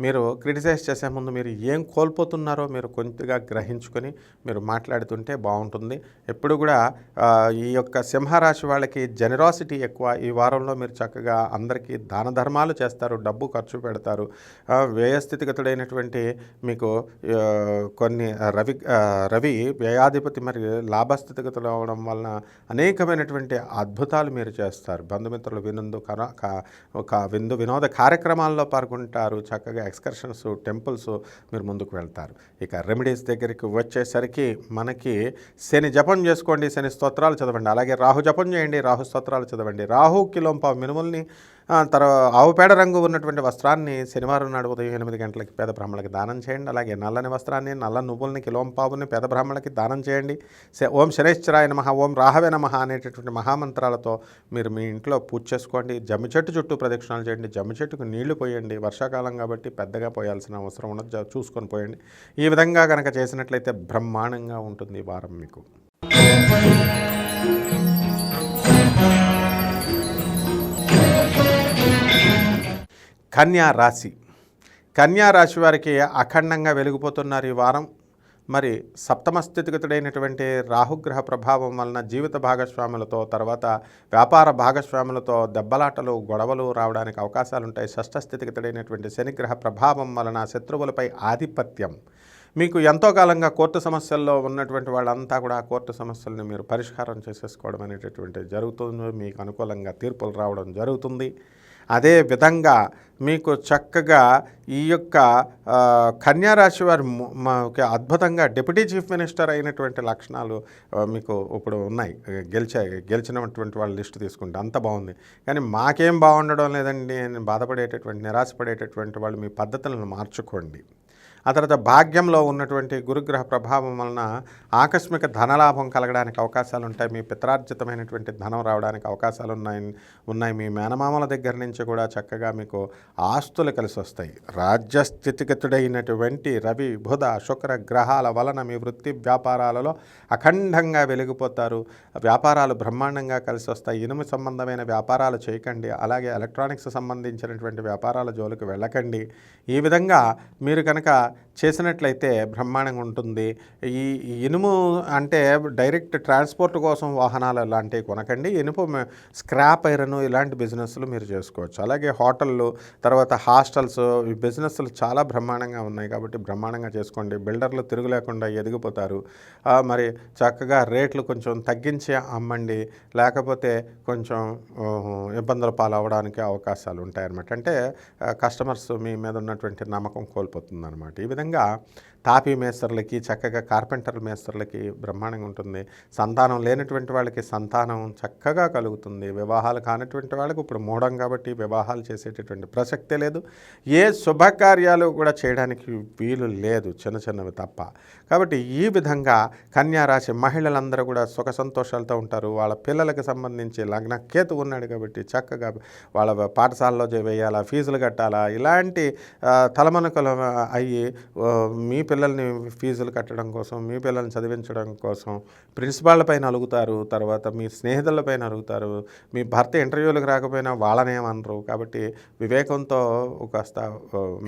మీరు క్రిటిసైజ్ చేసే ముందు మీరు ఏం కోల్పోతున్నారో మీరు కొద్దిగా గ్రహించుకొని మీరు మాట్లాడుతుంటే బాగుంటుంది. ఎప్పుడు కూడా ఈ యొక్క సింహరాశి వాళ్ళకి జెనరాసిటీ ఎక్కువ. ఈ వారంలో మీరు చక్కగా అందరికీ దాన ధర్మాలు చేస్తారు, డబ్బు ఖర్చు పెడతారు. వ్యయస్థితిగతుడైనటువంటి మీకు కొన్ని రవి వ్యయాధిపతి మరి లాభస్థితిగతులు అవడం వలన అనేకమైనటువంటి అద్భుతాలు మీరు చేస్తారు. బంధుమిత్రులు విందు వినోద కార్యక్రమాల్లో పాల్గొంటారు. చక్కగా ఎక్స్కర్షన్స్, టెంపుల్స్ మీరు ముందుకు వెళ్తారు. ఇక రెమెడీస్ దగ్గరికి వచ్చేసరికి మనకి శని జపం చేసుకోండి, శని స్తోత్రాలు చదవండి. అలాగే రాహు జపం చేయండి, రాహు స్తోత్రాలు చదవండి. రాహు కిలోంపావు మినుముల్ని ఆవు పేడ రంగు ఉన్నటువంటి వస్త్రాన్ని శనివారం నాడు ఉదయం 8 గంటలకి పేద బ్రాహ్మణులకి దానం చేయండి. అలాగే నల్లని వస్త్రాన్ని, నల్ల నువ్వుల్ని, కిలోంపావుని పేద బ్రాహ్మణులకి దానం చేయండి. ఓం శనేశ్వరాయ నమః, ఓం రాహవే నమః అనేటటువంటి మహామంత్రాలతో మీరు మీ ఇంట్లో పూజ చేసుకోండి. జమ్మి చెట్టు చుట్టూ ప్రదక్షిణాలు చేయండి. జమ్మి చెట్టుకు నీళ్లు పోయండి. వర్షాకాలం కాబట్టి పెద్దగా పోయాల్సిన అవసరం ఉండదు, చూసుకొని పోయండి. ఈ విధంగా కనుక చేసినట్లయితే బ్రహ్మాండంగా ఉంటుంది ఈ వారం మీకు. కన్యా రాశి వారికి అఖండంగా వెలిగిపోతున్నారు ఈ వారం. మరి సప్తమ స్థితిగతుడైనటువంటి రాహుగ్రహ ప్రభావం వలన జీవిత భాగస్వాములతో, తర్వాత వ్యాపార భాగస్వాములతో దెబ్బలాటలు, గొడవలు రావడానికి అవకాశాలు ఉంటాయి. షష్ఠ స్థితిగతుడైనటువంటి శనిగ్రహ ప్రభావం వలన శత్రువులపై ఆధిపత్యం. మీకు ఎంతో కాలంగా కోర్టు సమస్యల్లో ఉన్నటువంటి వాళ్ళంతా కూడా ఆ కోర్టు సమస్యలను మీరు పరిష్కారం చేసేసుకోవడం అనేటటువంటి జరుగుతుంది. మీకు అనుకూలంగా తీర్పులు రావడం జరుగుతుంది. అదే విధంగా మీకు చక్కగా ఈ యొక్క కన్యారాశి వారు అద్భుతంగా డిప్యూటీ చీఫ్ మినిస్టర్ అయినటువంటి లక్షణాలు మీకు ఇప్పుడు ఉన్నాయి. గెలిచినటువంటి వాళ్ళ లిస్టు తీసుకుంటే అంత బాగుంది. కానీ మాకేం బాగుండడం లేదండి అని బాధపడేటటువంటి, నిరాశపడేటటువంటి వాళ్ళు మీ పద్ధతులను మార్చుకోండి. ఆ తర్వాత భాగ్యంలో ఉన్నటువంటి గురుగ్రహ ప్రభావం వలన ఆకస్మిక ధనలాభం కలగడానికి అవకాశాలు ఉంటాయి. మీ పిత్రార్జితమైనటువంటి ధనం రావడానికి అవకాశాలు ఉన్నాయి. మీ మేనమామల దగ్గర నుంచి కూడా చక్కగా మీకు ఆస్తులు కలిసి వస్తాయి. రాజ్యస్థితిగతుడైనటువంటి రవి, బుధ, శుక్ర గ్రహాల వలన మీ వృత్తి వ్యాపారాలలో అఖండంగా వెలిగిపోతారు. వ్యాపారాలు బ్రహ్మాండంగా కలిసి వస్తాయి. ఇనుము సంబంధమైన వ్యాపారాలు చేయకండి. అలాగే ఎలక్ట్రానిక్స్ సంబంధించినటువంటి వ్యాపారాల జోలికి వెళ్ళకండి. ఈ విధంగా మీరు కనుక చేసినట్లయితే బ్రహ్మాండంగా ఉంటుంది. ఈ ఇనుము అంటే డైరెక్ట్ ట్రాన్స్పోర్ట్ కోసం వాహనాలు ఇలాంటివి కొనకండి. ఇనుపు స్క్రాప్ ఐరన్ ఇలాంటి బిజినెస్లు మీరు చేసుకోవచ్చు. అలాగే హోటళ్ళు, తర్వాత హాస్టల్స్, ఈ బిజినెస్లు చాలా బ్రహ్మాండంగా ఉన్నాయి కాబట్టి బ్రహ్మాండంగా చేసుకోండి. బిల్డర్లు తిరుగు లేకుండా ఎదిగిపోతారు. మరి చక్కగా రేట్లు కొంచెం తగ్గించి అమ్మండి, లేకపోతే కొంచెం ఇబ్బందుల పాలవడానికి అవకాశాలు ఉంటాయన్నమాట. అంటే కస్టమర్స్ మీ మీద ఉన్నటువంటి నమ్మకం కోల్పోతుంది అన్నమాట. ఈ విధంగా తాపీ మేస్త్రులకి, చక్కగా కార్పెంటర్ మేస్త్రులకి బ్రహ్మాండంగా ఉంటుంది. సంతానం లేనటువంటి వాళ్ళకి సంతానం చక్కగా కలుగుతుంది. వివాహాలు కానటువంటి వాళ్ళకి ఇప్పుడు మూఢం కాబట్టి వివాహాలు చేసేటటువంటి ప్రసక్తే లేదు. ఏ శుభకార్యాలు కూడా చేయడానికి వీలు లేదు, చిన్నవి తప్ప. కాబట్టి ఈ విధంగా కన్యారాశి మహిళలందరూ కూడా సుఖ సంతోషాలతో ఉంటారు. వాళ్ళ పిల్లలకు సంబంధించి లగ్న కేతు ఉన్నాడు కాబట్టి చక్కగా వాళ్ళ పాఠశాలలో వేయాలా, ఫీజులు కట్టాలా, ఇలాంటి తలమనకలు అయ్యి మీ పిల్లల్ని ఫీజులు కట్టడం కోసం, మీ పిల్లల్ని చదివించడం కోసం ప్రిన్సిపాళ్ళపైన అలుగుతారు. తర్వాత మీ స్నేహితులపైన అలుగుతారు. మీ భర్త ఇంటర్వ్యూలకు రాకపోయినా వాళ్ళనేమనరు. కాబట్టి వివేకంతో కాస్త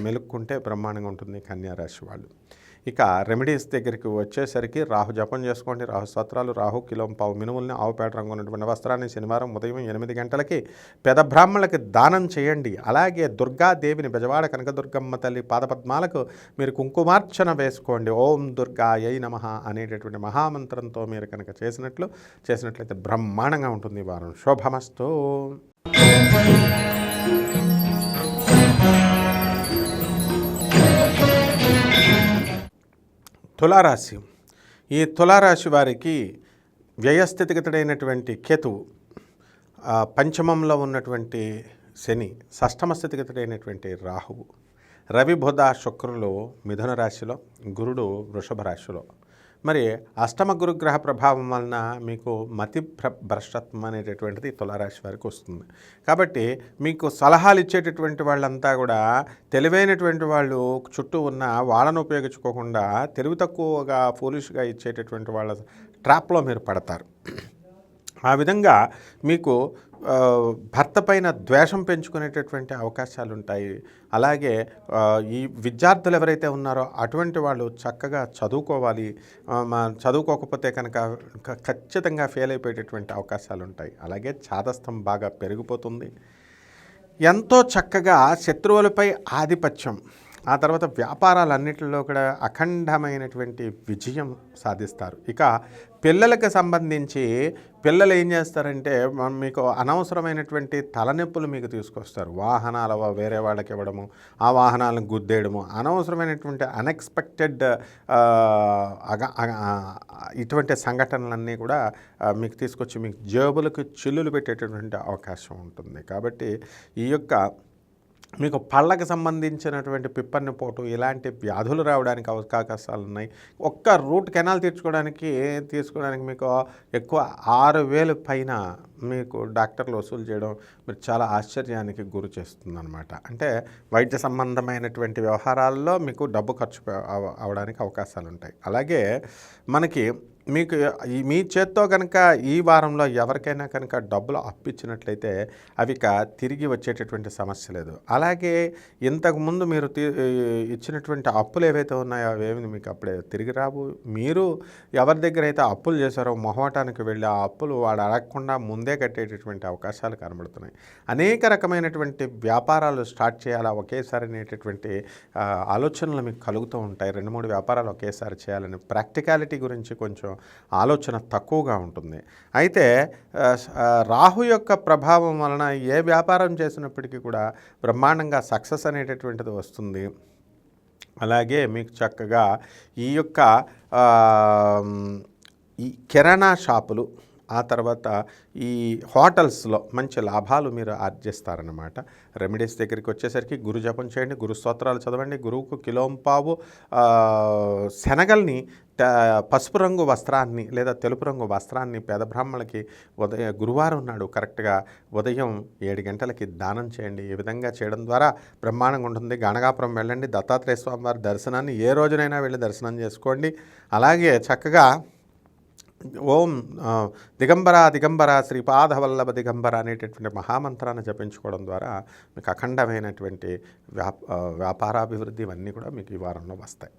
మెలుక్కుంటే బ్రహ్మాండంగా ఉంటుంది కన్యారాశి వాళ్ళు. ఇక రెమెడీస్ దగ్గరికి వచ్చేసరికి రాహు జపం చేసుకోండి. రాహు స్తోత్రాలు, రాహు కిలోంపావు మినుముల్ని, ఆవు పేడ రంగు ఉన్నటువంటి వస్త్రాన్ని శనివారం ఉదయం 8 గంటలకి పెద బ్రాహ్మణులకి దానం చేయండి. అలాగే దుర్గాదేవిని, బెజవాడ కనకదుర్గమ్మ తల్లి పాదపద్మాలకు మీరు కుంకుమార్చన వేసుకోండి. ఓం దుర్గాయై నమః అనేటటువంటి మహామంత్రంతో మీరు కనుక చేసినట్లయితే బ్రహ్మాండంగా ఉంటుంది ఈ వారం. శుభమస్తు. తులారాశి. ఈ తులారాశి వారికి వ్యయస్థితిగతుడైనటువంటి కేతువు, పంచమంలో ఉన్నటువంటి శని, షష్ఠమ స్థితిగతుడైనటువంటి రాహువు, రవి, బుధ, శుక్రులు మిథున రాశిలో, గురుడు వృషభ రాశిలో, మరి అష్టమ గురుగ్రహ ప్రభావం వలన మీకు భ్రష్టత్వం అనేటటువంటిది తులారాశి వారికి వస్తుంది. కాబట్టి మీకు సలహాలు ఇచ్చేటటువంటి వాళ్ళంతా కూడా తెలివైనటువంటి వాళ్ళు చుట్టూ ఉన్న వాళ్ళను ఉపయోగించుకోకుండా తెలివి తక్కువగా ఫూలిష్గా ఇచ్చేటటువంటి వాళ్ళ ట్రాప్లో మీరు పడతారు. ఆ విధంగా మీకు భర్త పైన ద్వేషం పెంచుకునేటటువంటి అవకాశాలు ఉంటాయి. అలాగే ఈ విద్యార్థులు ఎవరైతే ఉన్నారో అటువంటి వాళ్ళు చక్కగా చదువుకోవాలి. చదువుకోకపోతే కనుక ఖచ్చితంగా ఫెయిల్ అయిపోయేటటువంటి అవకాశాలు ఉంటాయి. అలాగే చాదస్తం బాగా పెరిగిపోతుంది. ఎంతో చక్కగా శత్రువులపై ఆధిపత్యం, ఆ తర్వాత వ్యాపారాలన్నిటిలో కూడా అఖండమైనటువంటి విజయం సాధిస్తారు. ఇక పిల్లలకు సంబంధించి పిల్లలు ఏం చేస్తారంటే మీకు అనవసరమైనటువంటి తలనొప్పులు మీకు తీసుకొస్తారు. వాహనాలు వేరే వాళ్ళకి ఇవ్వడము, ఆ వాహనాలను గుద్దేయడము, అనవసరమైనటువంటి అన్ఎక్స్పెక్టెడ్ ఇటువంటి సంఘటనలన్నీ కూడా మీకు తీసుకొచ్చి మీకు జేబులకు చిల్లులు పెట్టేటటువంటి అవకాశం ఉంటుంది. కాబట్టి ఈ యొక్క మీకు పళ్ళకు సంబంధించినటువంటి పిప్పర్ని పోటు ఇలాంటి వ్యాధులు రావడానికి అవకాశాలు ఉన్నాయి. ఒక్క రూట్ కెనాల్ తీసుకోవడానికి మీకు ఎక్కువ 6,000 పైన మీకు డాక్టర్లు వసూలు చేయడం మీరు చాలా ఆశ్చర్యానికి గురి చేస్తుందన్నమాట. అంటే వైద్య సంబంధమైనటువంటి వ్యవహారాల్లో మీకు డబ్బు ఖర్చు అవడానికి అవకాశాలు ఉంటాయి. అలాగే మనకి మీకు మీ చేత్తో కనుక ఈ వారంలో ఎవరికైనా కనుక డబ్బులు అప్పిచ్చినట్లయితే అవి తిరిగి వచ్చేటటువంటి సమస్య లేదు. అలాగే ఇంతకుముందు మీరు ఇచ్చినటువంటి అప్పులు ఏవైతే ఉన్నాయో అవేమి మీకు అప్పుడే తిరిగి రావు. మీరు ఎవరి దగ్గర అయితే అప్పులు చేశారో మొహమాటానికి వెళ్ళి ఆ అప్పులు వాడు అడగకుండా ముందే కట్టేటటువంటి అవకాశాలు కనబడుతున్నాయి. అనేక రకమైనటువంటి వ్యాపారాలు స్టార్ట్ చేయాలా ఒకేసారి అనేటటువంటి ఆలోచనలు మీకు కలుగుతూ ఉంటాయి. 2-3 వ్యాపారాలు ఒకేసారి చేయాలని ప్రాక్టికాలిటీ గురించి కొంచెం ఆలోచన తక్కువగా ఉంటుంది. అయితే రాహు యొక్క ప్రభావం వలన ఏ వ్యాపారం చేసినప్పటికీ కూడా బ్రహ్మాండంగా సక్సెస్ అనేటటువంటిది వస్తుంది. అలాగే మీకు చక్కగా ఈ యొక్క ఈ కిరాణా షాపులు, ఆ తర్వాత ఈ హోటల్స్లో మంచి లాభాలు మీరు ఆర్జిస్తారన్నమాట. రెమెడీస్ దగ్గరికి వచ్చేసరికి గురు జపం చేయండి, గురు స్తోత్రాలు చదవండి. గురువుకు కిలోంపావు శనగల్ని పసుపు రంగు వస్త్రాన్ని లేదా తెలుపు రంగు వస్త్రాన్ని పేద బ్రాహ్మణులకి గురువారం నాడు కరెక్ట్గా ఉదయం 7 గంటలకి దానం చేయండి. ఈ విధంగా చేయడం ద్వారా బ్రహ్మాండంగా ఉంటుంది. గణగాపురం వెళ్ళండి, దత్తాత్రేయ స్వామి వారి దర్శనాన్ని ఏ రోజునైనా వెళ్ళి దర్శనం చేసుకోండి. అలాగే చక్కగా ఓం దిగంబర దిగంబర శ్రీపాదవల్లభ దిగంబర అనేటటువంటి మహామంత్రాన్ని జపించుకోవడం ద్వారా మీకు అఖండమైనటువంటి వ్యాపారాభివృద్ధి ఇవన్నీ కూడా మీకు ఈ వారంలో వస్తాయి.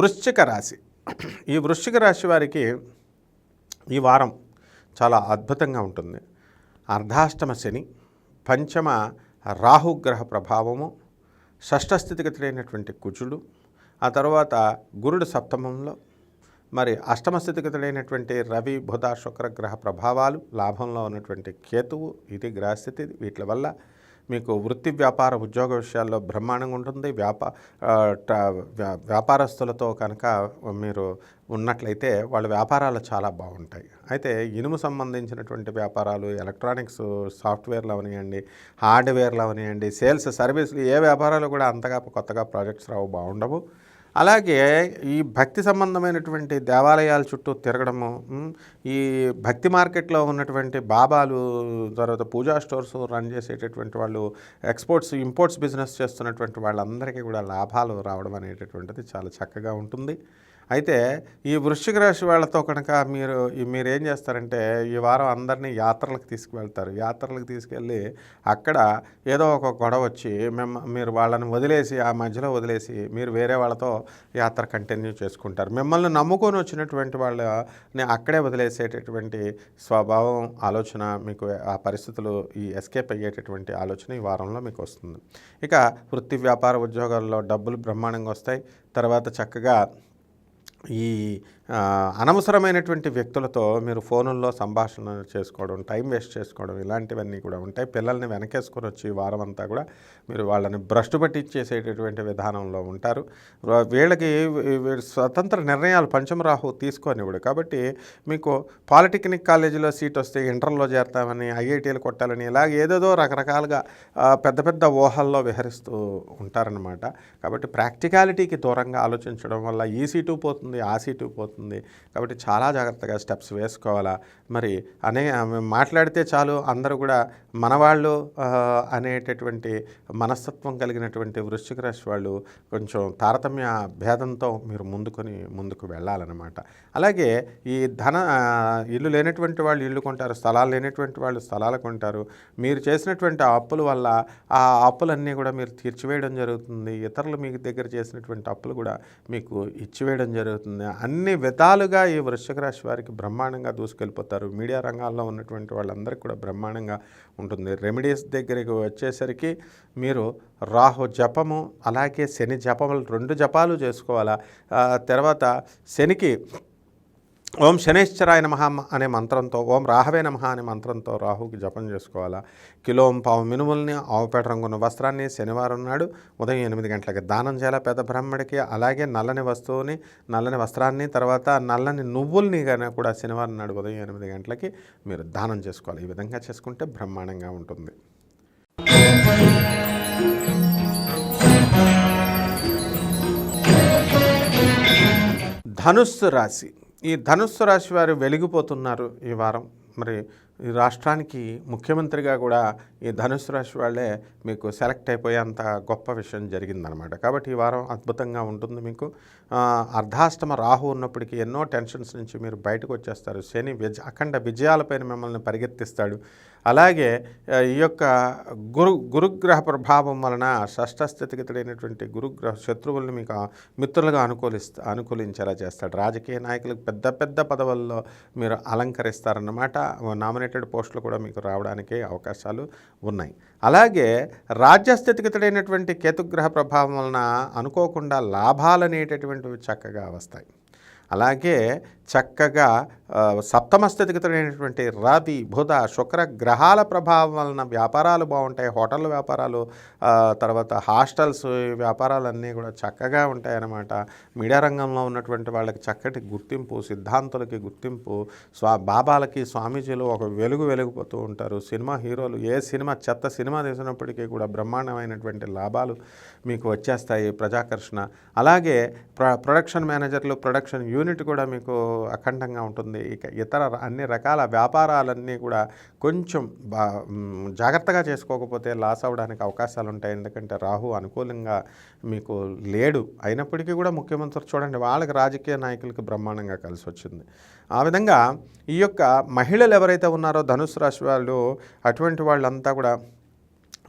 వృశ్చిక రాశి. ఈ వృశ్చిక రాశి వారికి ఈ వారం చాలా అద్భుతంగా ఉంటుంది. అర్ధాష్టమ శని, పంచమ రాహుగ్రహ ప్రభావము, షష్ఠ స్థితిగతులైనటువంటి కుజుడు, ఆ తర్వాత గురుడు సప్తమంలో, మరి అష్టమ స్థితిగతులైనటువంటి రవి బుధ శుక్రగ్రహ ప్రభావాలు, లాభంలో ఉన్నటువంటి కేతువు, ఇది గ్రహస్థితి. వీటి వల్ల మీకు వృత్తి వ్యాపార ఉద్యోగ విషయాల్లో బ్రహ్మాండంగా ఉంటుంది. వ్యాపారస్తులతో కనుక మీరు ఉన్నట్లయితే వాళ్ళ వ్యాపారాలు చాలా బాగుంటాయి. అయితే ఇనుము సంబంధించినటువంటి వ్యాపారాలు, ఎలక్ట్రానిక్స్ సాఫ్ట్వేర్లు అవనివ్వండి, హార్డ్వేర్లు అవనివ్వండి, సేల్స్ సర్వీసులు, ఏ వ్యాపారాలు కూడా అంతగా కొత్తగా ప్రాజెక్ట్స్ రావు, బాగుండవు. అలాగే ఈ భక్తి సంబంధమైనటువంటి దేవాలయాల చుట్టూ తిరగడము, ఈ భక్తి మార్కెట్లో ఉన్నటువంటి బాబాలు, తర్వాత పూజా స్టోర్స్ రన్ చేసేటటువంటి వాళ్ళు, ఎక్స్పోర్ట్స్ ఇంపోర్ట్స్ బిజినెస్ చేస్తున్నటువంటి వాళ్ళందరికీ కూడా లాభాలు రావడం అనేటటువంటిది చాలా చక్కగా ఉంటుంది. అయితే ఈ వృశ్చిక రాశి వాళ్ళతో కనుక మీరేం చేస్తారంటే ఈ వారం అందరినీ యాత్రలకు తీసుకువెళ్తారు. యాత్రలకు తీసుకెళ్ళి అక్కడ ఏదో ఒక గొడవ వచ్చి మీరు వాళ్ళని వదిలేసి, ఆ మధ్యలో వదిలేసి మీరు వేరే వాళ్ళతో యాత్ర కంటిన్యూ చేసుకుంటారు. మిమ్మల్ని నమ్ముకొని వచ్చినటువంటి వాళ్ళని అక్కడే వదిలేసేటటువంటి స్వభావం, ఆలోచన మీకు, ఆ పరిస్థితులు ఈ ఎస్కేప్ అయ్యేటటువంటి ఆలోచన ఈ వారంలో మీకు వస్తుంది. ఇక వృత్తి వ్యాపార ఉద్యోగాల్లో డబ్బులు బ్రహ్మాండంగా వస్తాయి. తర్వాత చక్కగా ఈ అనవసరమైనటువంటి వ్యక్తులతో మీరు ఫోనుల్లో సంభాషణ చేసుకోవడం, టైం వేస్ట్ చేసుకోవడం ఇలాంటివన్నీ కూడా ఉంటాయి. పిల్లల్ని వెనకేసుకొని వచ్చి వారం అంతా కూడా మీరు వాళ్ళని భ్రష్టు పట్టించేసేటటువంటి విధానంలో ఉంటారు. వీళ్ళకి స్వతంత్ర నిర్ణయాలు పంచమరాహు తీసుకోనివ్వడు. కాబట్టి మీకు పాలిటెక్నిక్ కాలేజీలో సీట్ వస్తే ఇంటర్లో చేరతామని, ఐఐటీలు కొట్టాలని ఇలా ఏదేదో రకరకాలుగా పెద్ద పెద్ద ఊహల్లో విహరిస్తూ ఉంటారనమాట. కాబట్టి ప్రాక్టికాలిటీకి దూరంగా ఆలోచించడం వల్ల ఈ సీటు పోతుంది, ఆ సీటు పోతుంది. కాబట్టి చాలా జాగ్రత్తగా స్టెప్స్ వేసుకోవాలా. మరి మాట్లాడితే చాలు అందరూ కూడా మనవాళ్ళు అనేటటువంటి మనస్తత్వం కలిగినటువంటి వృశ్చిక రాశి వాళ్ళు కొంచెం తారతమ్య భేదంతో మీరు ముందుకు వెళ్ళాలన్నమాట. అలాగే ఈ ఇల్లు లేనటువంటి వాళ్ళు ఇల్లు కొంటారు, స్థలాలు లేనటువంటి వాళ్ళు స్థలాలు కొంటారు. మీరు చేసినటువంటి అప్పుల వల్ల ఆ అప్పులన్నీ కూడా మీరు తీర్చివేయడం జరుగుతుంది. ఇతరులు మీకు దగ్గర చేసినటువంటి అప్పులు కూడా మీకు ఇచ్చివేయడం జరుగుతుంది. అన్ని విధాలుగా ఈ వృశ్చిక రాశి వారికి బ్రహ్మాండంగా దూసుకెళ్ళిపోతారు. మీడియా రంగాల్లో ఉన్నటువంటి వాళ్ళందరికీ కూడా బ్రహ్మాండంగా ఉంటుంది. రెమెడీస్ దగ్గరికి వచ్చేసరికి మీరు రాహు జపము అలాగే శని జపములు 2 జపాలు చేసుకోవాలా. తర్వాత శనికి ఓం శనేశ్వరాయ నమః అనే మంత్రంతో, ఓం రాహవే నమః అనే మంత్రంతో రాహుకి జపం చేసుకోవాలా. కిలోం పావు మినుముల్ని, ఆవుపేట రంగున్న వస్త్రాన్ని శనివారం నాడు ఉదయం 8 గంటలకి దానం చేయాలి పెద్ద బ్రాహ్మడికి. అలాగే నల్లని వస్త్రాన్ని, తర్వాత నల్లని నువ్వుల్ని కానీ కూడా శనివారం నాడు ఉదయం 8 గంటలకి మీరు దానం చేసుకోవాలి. ఈ విధంగా చేసుకుంటే బ్రహ్మాండంగా ఉంటుంది. ధనుస్సు రాశి. ఈ ధనుస్సు రాశి వారు వెలిగిపోతున్నారు ఈ వారం. మరి ఈ రాష్ట్రానికి ముఖ్యమంత్రిగా కూడా ఈ ధనుస్సు రాశి వాళ్ళే మీకు సెలెక్ట్ అయిపోయేంత గొప్ప విషయం జరిగిందనమాట. కాబట్టి ఈ వారం అద్భుతంగా ఉంటుంది మీకు. అర్ధాష్టమ రాహు ఉన్నప్పటికీ ఎన్నో టెన్షన్స్ నుంచి మీరు బయటకు వచ్చేస్తారు. శని అఖండ విజయాలపైన మిమ్మల్ని పరిగెత్తిస్తాడు. అలాగే ఈ యొక్క గురుగ్రహ ప్రభావం వలన షష్ఠస్థితిగతుడైనటువంటి గురుగ్రహ శత్రువుల్ని మీకు మిత్రులుగా అనుకూలించేలా చేస్తాడు. రాజకీయ నాయకులకు పెద్ద పెద్ద పదవుల్లో మీరు అలంకరిస్తారన్నమాట. నామినేటెడ్ పోస్టులు కూడా మీకు రావడానికి అవకాశాలు ఉన్నాయి. అలాగే రాజ్యస్థితిగతుడైనటువంటి కేతుగ్రహ ప్రభావం వలన అనుకోకుండా లాభాలు అనేటటువంటివి చక్కగా వస్తాయి. అలాగే చక్కగా సప్తమ స్థితిగతుడైనటువంటి రవి, బుధ, శుక్ర గ్రహాల ప్రభావం వలన వ్యాపారాలు బాగుంటాయి. హోటల్ వ్యాపారాలు, తర్వాత హాస్టల్స్ వ్యాపారాలన్నీ కూడా చక్కగా ఉంటాయన్నమాట. మీడియా రంగంలో ఉన్నటువంటి వాళ్ళకి చక్కటి గుర్తింపు, సిద్ధాంతులకి గుర్తింపు, బాబాలకి స్వామీజీలు ఒక వెలుగుపోతూ ఉంటారు. సినిమా హీరోలు ఏ చెత్త సినిమా తీసినప్పటికీ కూడా బ్రహ్మాండమైనటువంటి లాభాలు మీకు వచ్చేస్తాయి. ప్రజాకర్షణ. అలాగే ప్రొడక్షన్ మేనేజర్లు, ప్రొడక్షన్ యూనిట్ కూడా మీకు అఖండంగా ఉంటుంది. ఇక ఇతర అన్ని రకాల వ్యాపారాలన్నీ కూడా కొంచెం జాగ్రత్తగా చేసుకోకపోతే లాస్ అవ్వడానికి అవకాశాలు ఉంటాయి. ఎందుకంటే రాహు అనుకూలంగా మీకు లేడు. అయినప్పటికీ కూడా ముఖ్యమంత్రి చూడండి, వాళ్ళకి రాజకీయ నాయకులకి బ్రహ్మాండంగా కలిసి వచ్చింది. ఆ విధంగా ఈ యొక్క మహిళలు ఎవరైతే ఉన్నారో ధనుసు రాశి వాళ్ళు, అటువంటి వాళ్ళంతా కూడా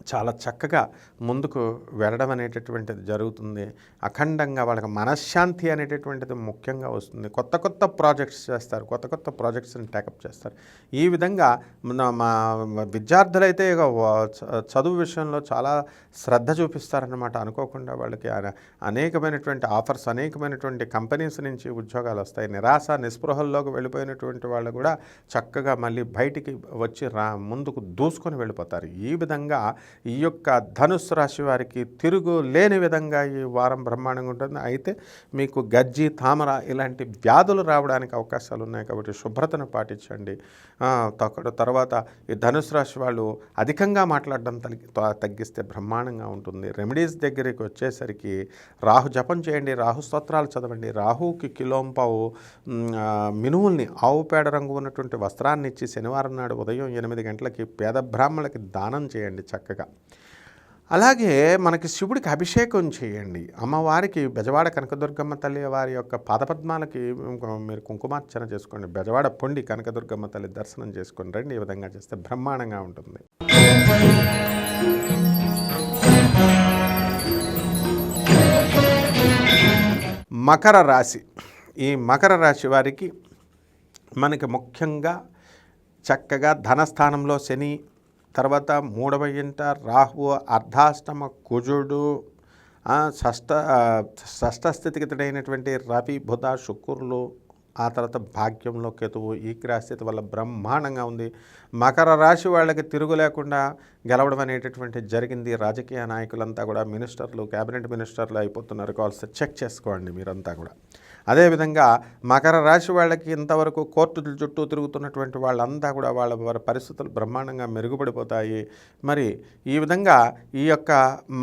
చాలా చక్కగా ముందుకు వెళ్ళడం అనేటటువంటిది జరుగుతుంది. అఖండంగా వాళ్ళకి మనశ్శాంతి అనేటటువంటిది ముఖ్యంగా వస్తుంది. కొత్త ప్రాజెక్ట్స్ చేస్తారు, కొత్త ప్రాజెక్ట్స్ని టేకప్ చేస్తారు. ఈ విధంగా మా విద్యార్థులైతే చదువు విషయంలో చాలా శ్రద్ధ చూపిస్తారన్నమాట. అనుకోకుండా వాళ్ళకి అనేకమైనటువంటి ఆఫర్స్, అనేకమైనటువంటి కంపెనీస్ నుంచి ఉద్యోగాలు వస్తాయి. నిరాశ నిస్పృహల్లోకి వెళ్ళిపోయినటువంటి వాళ్ళు కూడా చక్కగా మళ్ళీ బయటికి వచ్చి ముందుకు దూసుకొని వెళ్ళిపోతారు. ఈ విధంగా ఈ యొక్క ధనుస్సు రాశి వారికి తిరుగు లేని విధంగా ఈ వారం బ్రహ్మాండంగా ఉంటుంది. అయితే మీకు గజ్జి, తామర ఇలాంటి వ్యాధులు రావడానికి అవకాశాలు ఉన్నాయి. కాబట్టి శుభ్రతను పాటించండి. తర్వాత ఈ ధనుస్సు రాశి వాళ్ళు అధికంగా మాట్లాడడం తగ్గిస్తే బ్రహ్మాండంగా ఉంటుంది. రెమెడీస్ దగ్గరికి వచ్చేసరికి రాహు జపం చేయండి, రాహు స్తోత్రాలు చదవండి. రాహుకి కిలోంపావు మినుముల్ని, ఆవు పేడ రంగు ఉన్నటువంటి వస్త్రాన్ని ఇచ్చి శనివారం నాడు ఉదయం 8 గంటలకి పేద బ్రాహ్మణులకి దానం చేయండి చక్కగా. అలాగే మనకి శివుడికి అభిషేకం చేయండి. అమ్మవారికి బెజవాడ కనకదుర్గమ్మ తల్లి వారి యొక్క పాదపద్మాలకి మీరు కుంకుమార్చన చేసుకోండి. బెజవాడ పొండి కనకదుర్గమ్మ తల్లి దర్శనం చేసుకొని రండి. ఈ విధంగా చేస్తే బ్రహ్మాండంగా ఉంటుంది. మకర రాశి. ఈ మకర రాశి వారికి మనకి ముఖ్యంగా చక్కగా ధనస్థానంలో శని, తర్వాత 3వ ఇంట రాహు, అర్ధాష్టమ కుజుడు, షష్ఠ స్థితిగతుడైనటువంటి రవి బుధ శుక్రులు, ఆ తర్వాత భాగ్యంలో కేతువు, ఈ గ్రహస్థితి వల్ల బ్రహ్మాండంగా ఉంది. మకర రాశి వాళ్ళకి తిరుగు లేకుండా గెలవడం అనేటటువంటి జరిగింది. రాజకీయ నాయకులంతా కూడా మినిస్టర్లు, క్యాబినెట్ మినిస్టర్లు అయిపోతున్నారు. కావాల్సి చెక్ చేసుకోండి మీరంతా కూడా. అదేవిధంగా మకర రాశి వాళ్ళకి ఇంతవరకు కోర్టుల చుట్టూ తిరుగుతున్నటువంటి వాళ్ళంతా కూడా వాళ్ళ పరిస్థితులు బ్రహ్మాండంగా మెరుగుపడిపోతాయి. మరి ఈ విధంగా ఈ యొక్క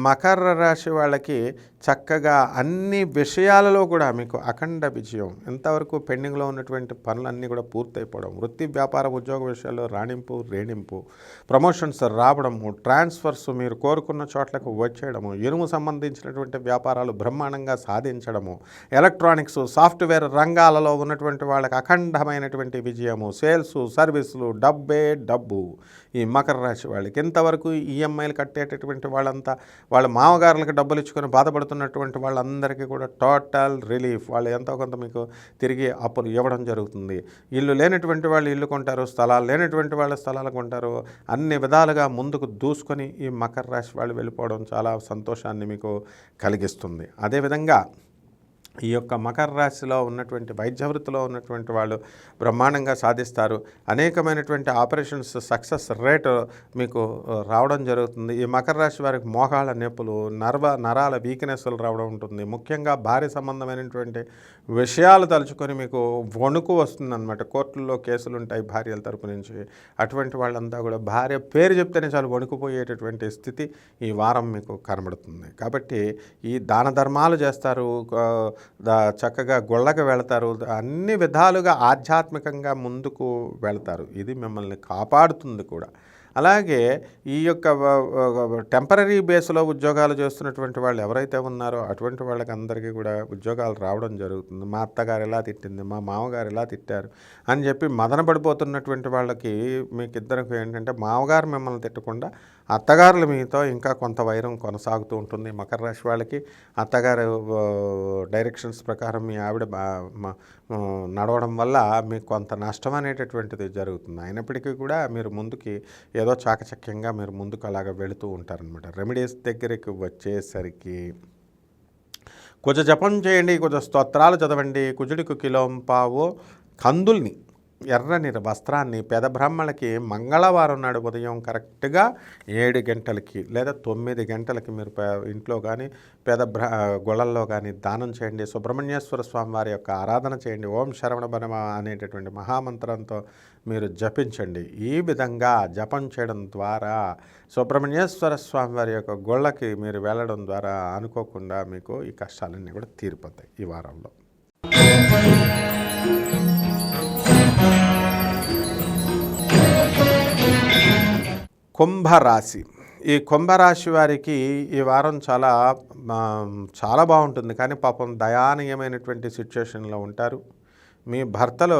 మకర రాశి వాళ్ళకి చక్కగా అన్ని విషయాలలో కూడా మీకు అఖండ విజయం, ఇంతవరకు పెండింగ్లో ఉన్నటువంటి పనులన్నీ కూడా పూర్తయిపోవడం, వృత్తి వ్యాపార ఉద్యోగ విషయాల్లో రాణింపు రేణింపు, ప్రమోషన్స్ రావడము, ట్రాన్స్ఫర్స్ మీరు కోరుకున్న చోట్లకు వచ్చేయడము, ఇనుము సంబంధించినటువంటి వ్యాపారాలు బ్రహ్మాండంగా సాధించడము, ఎలక్ట్రానిక్స్ సాఫ్ట్వేర్ రంగాలలో ఉన్నటువంటి వాళ్ళకి అఖండమైనటువంటి విజయము, సేల్స్ సర్వీసులు, డబ్బే డబ్బు. ఈ మకర రాశి వాళ్ళకి ఇంతవరకు ఈఎంఐలు కట్టేటటువంటి వాళ్ళంతా, వాళ్ళ మామగారులకు డబ్బులు ఇచ్చుకొని బాధపడుతున్నటువంటి వాళ్ళందరికీ కూడా టోటల్ రిలీఫ్. వాళ్ళు ఎంతో కొంత మీకు తిరిగి అప్పులు ఇవ్వడం జరుగుతుంది. ఇల్లు లేనటువంటి వాళ్ళు ఇల్లు కొంటారు, స్థలాలు లేనటువంటి వాళ్ళు స్థలాలు కొంటారు. అన్ని విధాలుగా ముందుకు దూసుకొని ఈ మకర రాశి వాళ్ళు వెళ్ళిపోవడం చాలా సంతోషాన్ని మీకు కలిగిస్తుంది. అదేవిధంగా ఈ యొక్క మకర రాశిలో ఉన్నటువంటి వైద్య వృత్తిలో ఉన్నటువంటి వాళ్ళు బ్రహ్మాండంగా సాధిస్తారు. అనేకమైనటువంటి ఆపరేషన్స్ సక్సెస్ రేటు మీకు రావడం జరుగుతుంది. ఈ మకర రాశి వారికి మోకాళ్ళ నొప్పులు, నరాల వీక్నెస్లు రావడం ఉంటుంది. ముఖ్యంగా భార్య సంబంధమైనటువంటి విషయాలు తలుచుకొని మీకు వణుకు వస్తుందన్నమాట. కోర్టుల్లో కేసులు ఉంటాయి భార్యల తరపు నుంచి. అటువంటి వాళ్ళంతా కూడా భార్య పేరు చెప్తేనే చాలు వణుకుపోయేటటువంటి స్థితి ఈ వారం మీకు కనబడుతుంది. కాబట్టి ఈ దాన ధర్మాలు చేస్తారు, చక్కగా గుళ్ళకి వెళతారు, అన్ని విధాలుగా ఆధ్యాత్మికంగా ముందుకు వెళతారు. ఇది మిమ్మల్ని కాపాడుతుంది కూడా. అలాగే ఈ యొక్క టెంపరీ బేస్లో ఉద్యోగాలు చేస్తున్నటువంటి వాళ్ళు ఎవరైతే ఉన్నారో అటువంటి వాళ్ళకి అందరికీ కూడా ఉద్యోగాలు రావడం జరుగుతుంది. మా అత్తగారు ఎలా తిట్టింది, మా మామగారు ఎలా తిట్టారు అని చెప్పి మదన పడిపోతున్నటువంటి వాళ్ళకి మీకిద్దరికి ఏంటంటే, మామగారు మిమ్మల్ని తిట్టకుండా అత్తగారుల మీతో ఇంకా కొంత వైరం కొనసాగుతూ ఉంటుంది. మకర రాశి వాళ్ళకి అత్తగారు డైరెక్షన్స్ ప్రకారం మీ ఆవిడ నడవడం వల్ల మీకు కొంత నష్టం అనేటటువంటిది జరుగుతుంది. అయినప్పటికీ కూడా మీరు ముందుకి ఏదో చాకచక్యంగా మీరు ముందుకు అలాగ వెళుతూ ఉంటారనమాట. రెమెడీస్ దగ్గరికి వచ్చేసరికి కుజ జపం చేయండి, కుజ స్తోత్రాలు చదవండి, కుజుడికి కిలోంపావు కందుల్ని, ఎర్రని వస్త్రాన్ని పేద బ్రాహ్మణులకి మంగళవారం నాడు ఉదయం కరెక్ట్గా 7 గంటలకి లేదా 9 గంటలకి మీరు ఇంట్లో కానీ గుళ్ళల్లో కానీ దానం చేయండి. సుబ్రహ్మణ్యేశ్వర స్వామి వారి యొక్క ఆరాధన చేయండి. ఓం శరవణ బనమ అనేటటువంటి మహామంత్రంతో మీరు జపించండి. ఈ విధంగా జపం చేయడం ద్వారా సుబ్రహ్మణ్యేశ్వర స్వామి వారి యొక్క గుళ్ళకి మీరు వెళ్ళడం ద్వారా అనుకోకుండా మీకు ఈ కష్టాలన్నీ కూడా తీరిపోతాయి ఈ వారంలో. కుంభరాశి. ఈ కుంభరాశి వారికి ఈ వారం చాలా బాగుంటుంది. కానీ పాపం దయానీయమైనటువంటి సిచ్యుయేషన్లో ఉంటారు. మీ భర్తలో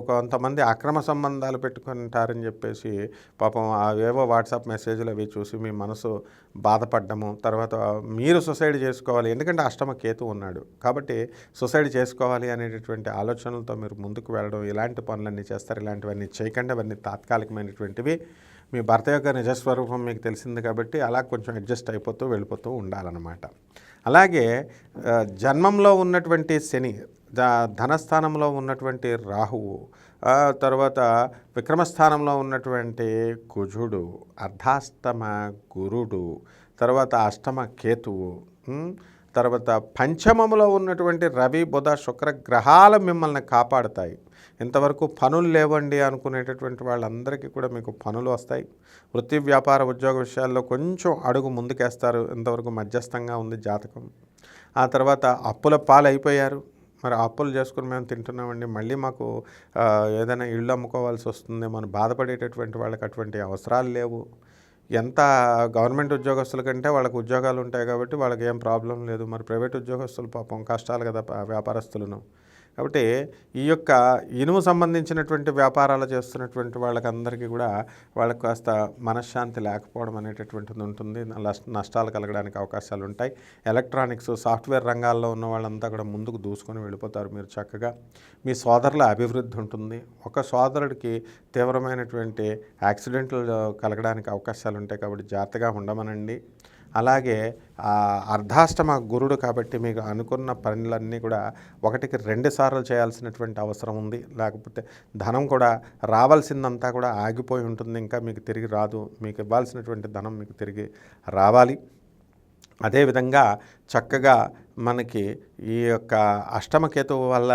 కొంతమంది అక్రమ సంబంధాలు పెట్టుకుంటారని చెప్పేసి పాపం అవేవో వాట్సాప్ మెసేజ్లు అవి చూసి మీ మనసు బాధపడ్డము, తర్వాత మీరు సొసైడ్ చేసుకోవాలి, ఎందుకంటే అష్టమ కేతు ఉన్నాడు కాబట్టి సొసైడ్ చేసుకోవాలి అనేటటువంటి ఆలోచనలతో మీరు ముందుకు వెళ్ళడం, ఇలాంటి పనులన్నీ చేస్తారు. ఇలాంటివన్నీ చేయకండి, అవన్నీ తాత్కాలికమైనటువంటివి. మీ భర్త యొక్క నిజస్వరూపం మీకు తెలిసింది కాబట్టి అలా కొంచెం అడ్జస్ట్ అయిపోతూ వెళ్ళిపోతూ ఉండాలన్నమాట. అలాగే జన్మంలో ఉన్నటువంటి శని, ధనస్థానంలో ఉన్నటువంటి రాహువు, తర్వాత విక్రమస్థానంలో ఉన్నటువంటి కుజుడు, అర్ధాష్టమ గురుడు, తర్వాత అష్టమ కేతువు, తర్వాత పంచమములో ఉన్నటువంటి రవి బుధ శుక్ర గ్రహాలు మిమ్మల్ని కాపాడుతాయి. ఇంతవరకు పనులు లేవండి అనుకునేటటువంటి వాళ్ళందరికీ కూడా మీకు పనులు వస్తాయి. వృత్తి వ్యాపార ఉద్యోగ విషయాల్లో కొంచెం అడుగు ముందుకేస్తారు. ఇంతవరకు మధ్యస్థంగా ఉంది జాతకం. ఆ తర్వాత అప్పుల పాలైపోయారు. మరి అప్పులు చేసుకుని మేము తింటున్నామండి, మళ్ళీ మాకు ఏదైనా ఇళ్ళు అమ్ముకోవాల్సి వస్తుంది, మనం బాధపడేటటువంటి వాళ్ళకి అటువంటి అవసరాలు లేవు. ఎంత గవర్నమెంట్ ఉద్యోగస్తుల కంటే వాళ్ళకి ఉద్యోగాలు ఉంటాయి కాబట్టి వాళ్ళకి ఏం ప్రాబ్లం లేదు. మరి ప్రైవేట్ ఉద్యోగస్తులు పాపం కష్టాలు కదా వ్యాపారస్తులను. కాబట్టి ఈ యొక్క ఇనుము సంబంధించినటువంటి వ్యాపారాలు చేస్తున్నటువంటి వాళ్ళకందరికీ కూడా వాళ్ళకి కాస్త మనశ్శాంతి లేకపోవడం అనేటటువంటిది ఉంటుంది. నష్టాలు కలగడానికి అవకాశాలు ఉంటాయి. ఎలక్ట్రానిక్స్ సాఫ్ట్వేర్ రంగాల్లో ఉన్న వాళ్ళంతా కూడా ముందుకు దూసుకొని వెళ్ళిపోతారు. మీరు చక్కగా మీ సోదరుల అభివృద్ధి ఉంటుంది. ఒక సోదరుడికి తీవ్రమైనటువంటి యాక్సిడెంట్లు కలగడానికి అవకాశాలు ఉంటాయి కాబట్టి జాగ్రత్తగా ఉండమనండి. అలాగే అర్ధాష్టమ గురుడు కాబట్టి మీకు అనుకున్న పనులన్నీ కూడా 1కి 2 సార్లు చేయాల్సినటువంటి అవసరం ఉంది. లేకపోతే ధనం కూడా రావాల్సిందంతా కూడా ఆగిపోయి ఉంటుంది, ఇంకా మీకు తిరిగి రాదు. మీకు ఇవ్వాల్సినటువంటి ధనం మీకు తిరిగి రావాలి. అదేవిధంగా చక్కగా మనకి ఈ యొక్క అష్టమకేతువు వల్ల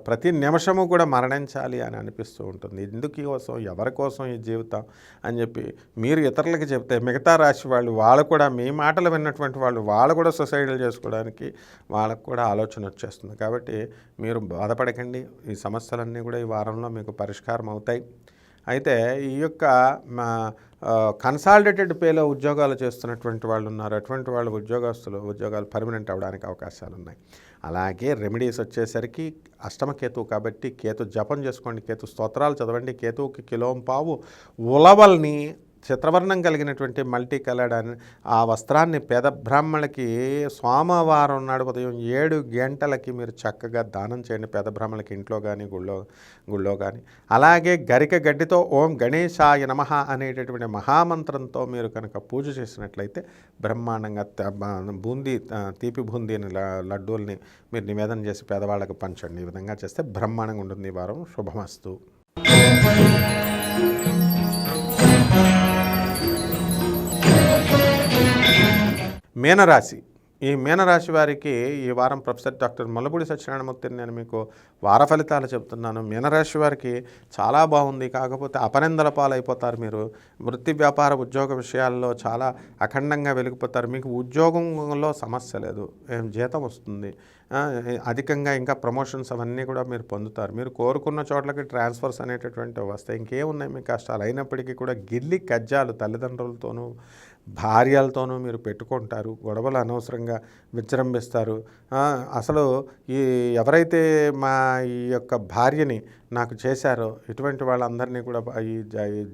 ప్రతి నిమిషము కూడా మరణించాలి అని అనిపిస్తూ ఉంటుంది. ఎందుకు కోసం, ఎవరి కోసం ఈ జీవితం అని చెప్పి మీరు ఇతరులకి చెప్తే మిగతా రాశి వాళ్ళు కూడా మీ మాటలు విన్నటువంటి వాళ్ళు కూడా సూసైడ్లు చేసుకోవడానికి వాళ్ళకు కూడా ఆలోచన వచ్చేస్తుంది. కాబట్టి మీరు బాధపడకండి, ఈ సమస్యలన్నీ కూడా ఈ వారంలో మీకు పరిష్కారం అవుతాయి. అయితే ఈ యొక్క కన్సాలిడేటెడ్ పేలో ఉద్యోగాలు చేస్తున్నటువంటి వాళ్ళు ఉన్నారు. అటువంటి వాళ్ళు ఉద్యోగాలు పర్మనెంట్ అవ్వడానికి అవకాశాలు ఉన్నాయి. అలాగే రెమెడీస్ వచ్చేసరికి అష్టమకేతువు కాబట్టి కేతు జపం చేసుకోండి, కేతు స్తోత్రాలు చదవండి. కేతువుకి కిలోంపావు ఉలవల్ని చిత్రవర్ణం కలిగినటువంటి మల్టీ కలర్డ్ అని ఆ వస్త్రాన్ని పేద బ్రాహ్మణులకి సోమవారం నాడు ఉదయం 7 గంటలకి మీరు చక్కగా దానం చేయండి. పేద బ్రాహ్మణులకి ఇంట్లో కానీ గుళ్ళో కానీ. అలాగే గరిక గడ్డితో ఓం గణేశాయ నమః అనేటటువంటి మహామంత్రంతో మీరు కనుక పూజ చేసినట్లయితే బ్రహ్మాండంగా తీపి బూందీని లడ్డూల్ని మీరు నివేదన చేసి పేదవాళ్ళకి పంచండి. ఈ విధంగా చేస్తే బ్రహ్మాండంగా ఉంటుంది. ఈ వారం శుభమస్తు. మీనరాశి. ఈ మీనరాశి వారికి ఈ వారం ప్రొఫెసర్ డాక్టర్ ముల్లపూడి సత్యనారాయణమూర్తిని నేను మీకు వార ఫలితాలు చెప్తున్నాను. మీనరాశి వారికి చాలా బాగుంది. కాకపోతే అపనిందల పాలైపోతారు. మీరు వృత్తి వ్యాపార ఉద్యోగ విషయాల్లో చాలా అఖండంగా వెలిగిపోతారు. మీకు ఉద్యోగంలో సమస్య లేదు, జీతం వస్తుంది, అధికంగా ఇంకా ప్రమోషన్స్ అవన్నీ కూడా మీరు పొందుతారు. మీరు కోరుకున్న చోట్లకి ట్రాన్స్ఫర్స్ అనేటటువంటివి వస్తాయి. ఇంకేమున్నాయి మీకు కష్టాలు. అయినప్పటికీ కూడా గిల్లి కజ్జాలు తల్లిదండ్రులతోనూ భార్యలతోనూ మీరు పెట్టుకుంటారు. గొడవలు అనవసరంగా విజృంభిస్తారు. అసలు ఎవరైతే ఈ యొక్క భార్యని నాకు చేశారో ఇటువంటి వాళ్ళందరినీ కూడా ఈ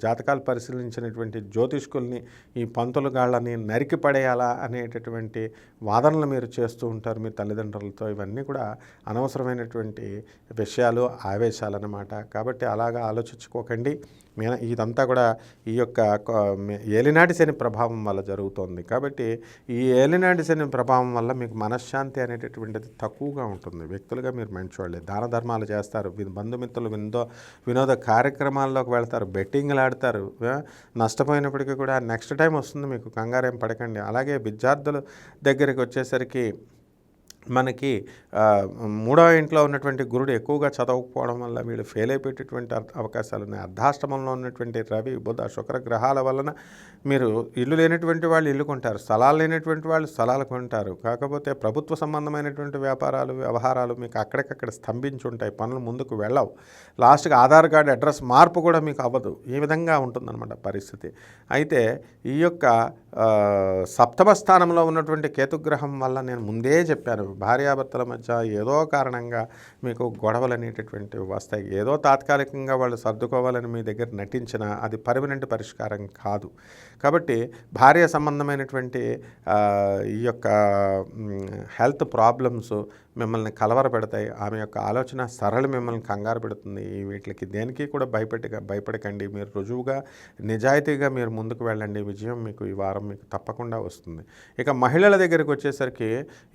జాతకాలు పరిశీలించినటువంటి జ్యోతిష్కుల్ని, ఈ పంతులు గాళ్ళని నరికి పడేయాలా అనేటటువంటి వాదనలు మీరు చేస్తూ ఉంటారు మీ తల్లిదండ్రులతో. ఇవన్నీ కూడా అనవసరమైనటువంటి విషయాలు, ఆవేశాలన్నమాట. కాబట్టి అలాగా ఆలోచించుకోకండి. ఇదంతా కూడా ఈ యొక్క ఏలినాటి శని ప్రభావం వల్ల జరుగుతోంది. కాబట్టి ఈ ఏలినాటి శని ప్రభావం వల్ల మీకు మనశ్శాంతి అనేటటువంటిది తక్కువగా ఉంటుంది. వ్యక్తులుగా మీరు మంచివాళ్ళే, దాన ధర్మాలు చేస్తారు, బంధుమిత్రులు వినోద కార్యక్రమాల్లోకి వెళ్తారు, బెట్టింగ్లు ఆడతారు. నష్టపోయినప్పటికీ కూడా నెక్స్ట్ టైం వస్తుంది, మీకు కంగారేం పడకండి. అలాగే విద్యార్థుల దగ్గరికి వచ్చేసరికి మనకి 3వ ఇంట్లో ఉన్నటువంటి గురుడు ఎక్కువగా చదవకపోవడం వల్ల వీళ్ళు ఫెయిల్ అయిపోయేటటువంటి అవకాశాలు ఉన్నాయి. అర్ధాష్టమంలో ఉన్నటువంటి రవి, బుధ, శుక్ర గ్రహాల వలన మీరు ఇల్లు లేనటువంటి వాళ్ళు ఇల్లు కొంటారు, స్థలాలు లేనటువంటి వాళ్ళు స్థలాలు కొంటారు. కాకపోతే ప్రభుత్వ సంబంధమైనటువంటి వ్యాపారాలు, వ్యవహారాలు మీకు అక్కడికక్కడ స్తంభించి ఉంటాయి, పనులు ముందుకు వెళ్ళవు. లాస్ట్గా ఆధార్ కార్డు అడ్రస్ మార్పు కూడా మీకు అవ్వదు. ఈ విధంగా ఉంటుందన్నమాట పరిస్థితి. అయితే ఈ యొక్క సప్తమ స్థానంలో ఉన్నటువంటి కేతుగ్రహం వల్ల నేను ముందే చెప్పాను, భార్యాభర్తల మధ్య ఏదో కారణంగా మీకు గొడవలు అనేటటువంటివి వస్తాయి. ఏదో తాత్కాలికంగా వాళ్ళు సర్దుకోవాలని మీ దగ్గర నటించినా అది పర్మనెంట్ పరిష్కారం కాదు. కాబట్టి భార్య సంబంధమైనటువంటి ఈ యొక్క హెల్త్ ప్రాబ్లమ్స్ మిమ్మల్ని కలవరపెడతాయి. ఆమె యొక్క ఆలోచన సరళి మిమ్మల్ని కంగారు పెడుతుంది. వీటికి దేనికి కూడా భయపడకండి. మీరు రుజువుగా, నిజాయితీగా మీరు ముందుకు వెళ్ళండి. విజయం మీకు ఈ వారం మీకు తప్పకుండా వస్తుంది. ఇక మహిళల దగ్గరికి వచ్చేసరికి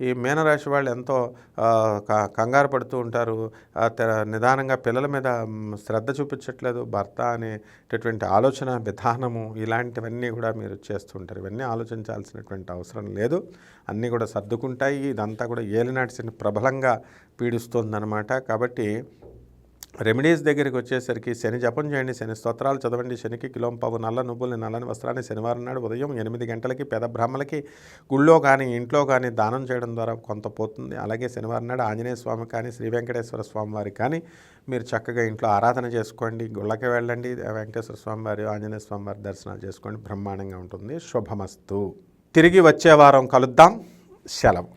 ఈ మీనరాశి వాళ్ళు ఎంతో కంగారు పడుతూ ఉంటారు. నిదానంగా పిల్లల మీద శ్రద్ధ చూపించట్లేదు భర్త అనేటటువంటి ఆలోచన విధానము, ఇలాంటివన్నీ కూడా మీరు చేస్తుంటారు. ఇవన్నీ ఆలోచించాల్సినటువంటి అవసరం లేదు, అన్నీ కూడా సర్దుకుంటాయి. ఇదంతా కూడా ఏలినాటి శని ప్రబలంగా పీడిస్తుందన్నమాట. కాబట్టి రెమెడీస్ దగ్గరికి వచ్చేసరికి శని జపం చేయండి, శని స్తోత్రాలు చదవండి. శనికి కిలోంపావు నల్ల నువ్వుల్ని, నల్లని వస్త్రాన్ని శనివారం నాడు ఉదయం 8 గంటలకి పేద బ్రాహ్మణులకి గుళ్ళో కానీ ఇంట్లో కానీ దానం చేయడం ద్వారా కొంత పోతుంది. అలాగే శనివారం నాడు ఆంజనేయ స్వామి కానీ, శ్రీ వెంకటేశ్వర స్వామి వారికి కానీ మీరు చక్కగా ఇంట్లో ఆరాధన చేసుకోండి. గుళ్ళకి వెళ్ళండి, వెంకటేశ్వర స్వామి వారి, ఆంజనేయ స్వామి వారి దర్శనాలు చేసుకోండి. బ్రహ్మాండంగా ఉంటుంది. శుభమస్తు. తిరిగి వచ్చే వారం కలుద్దాం. సెలవు.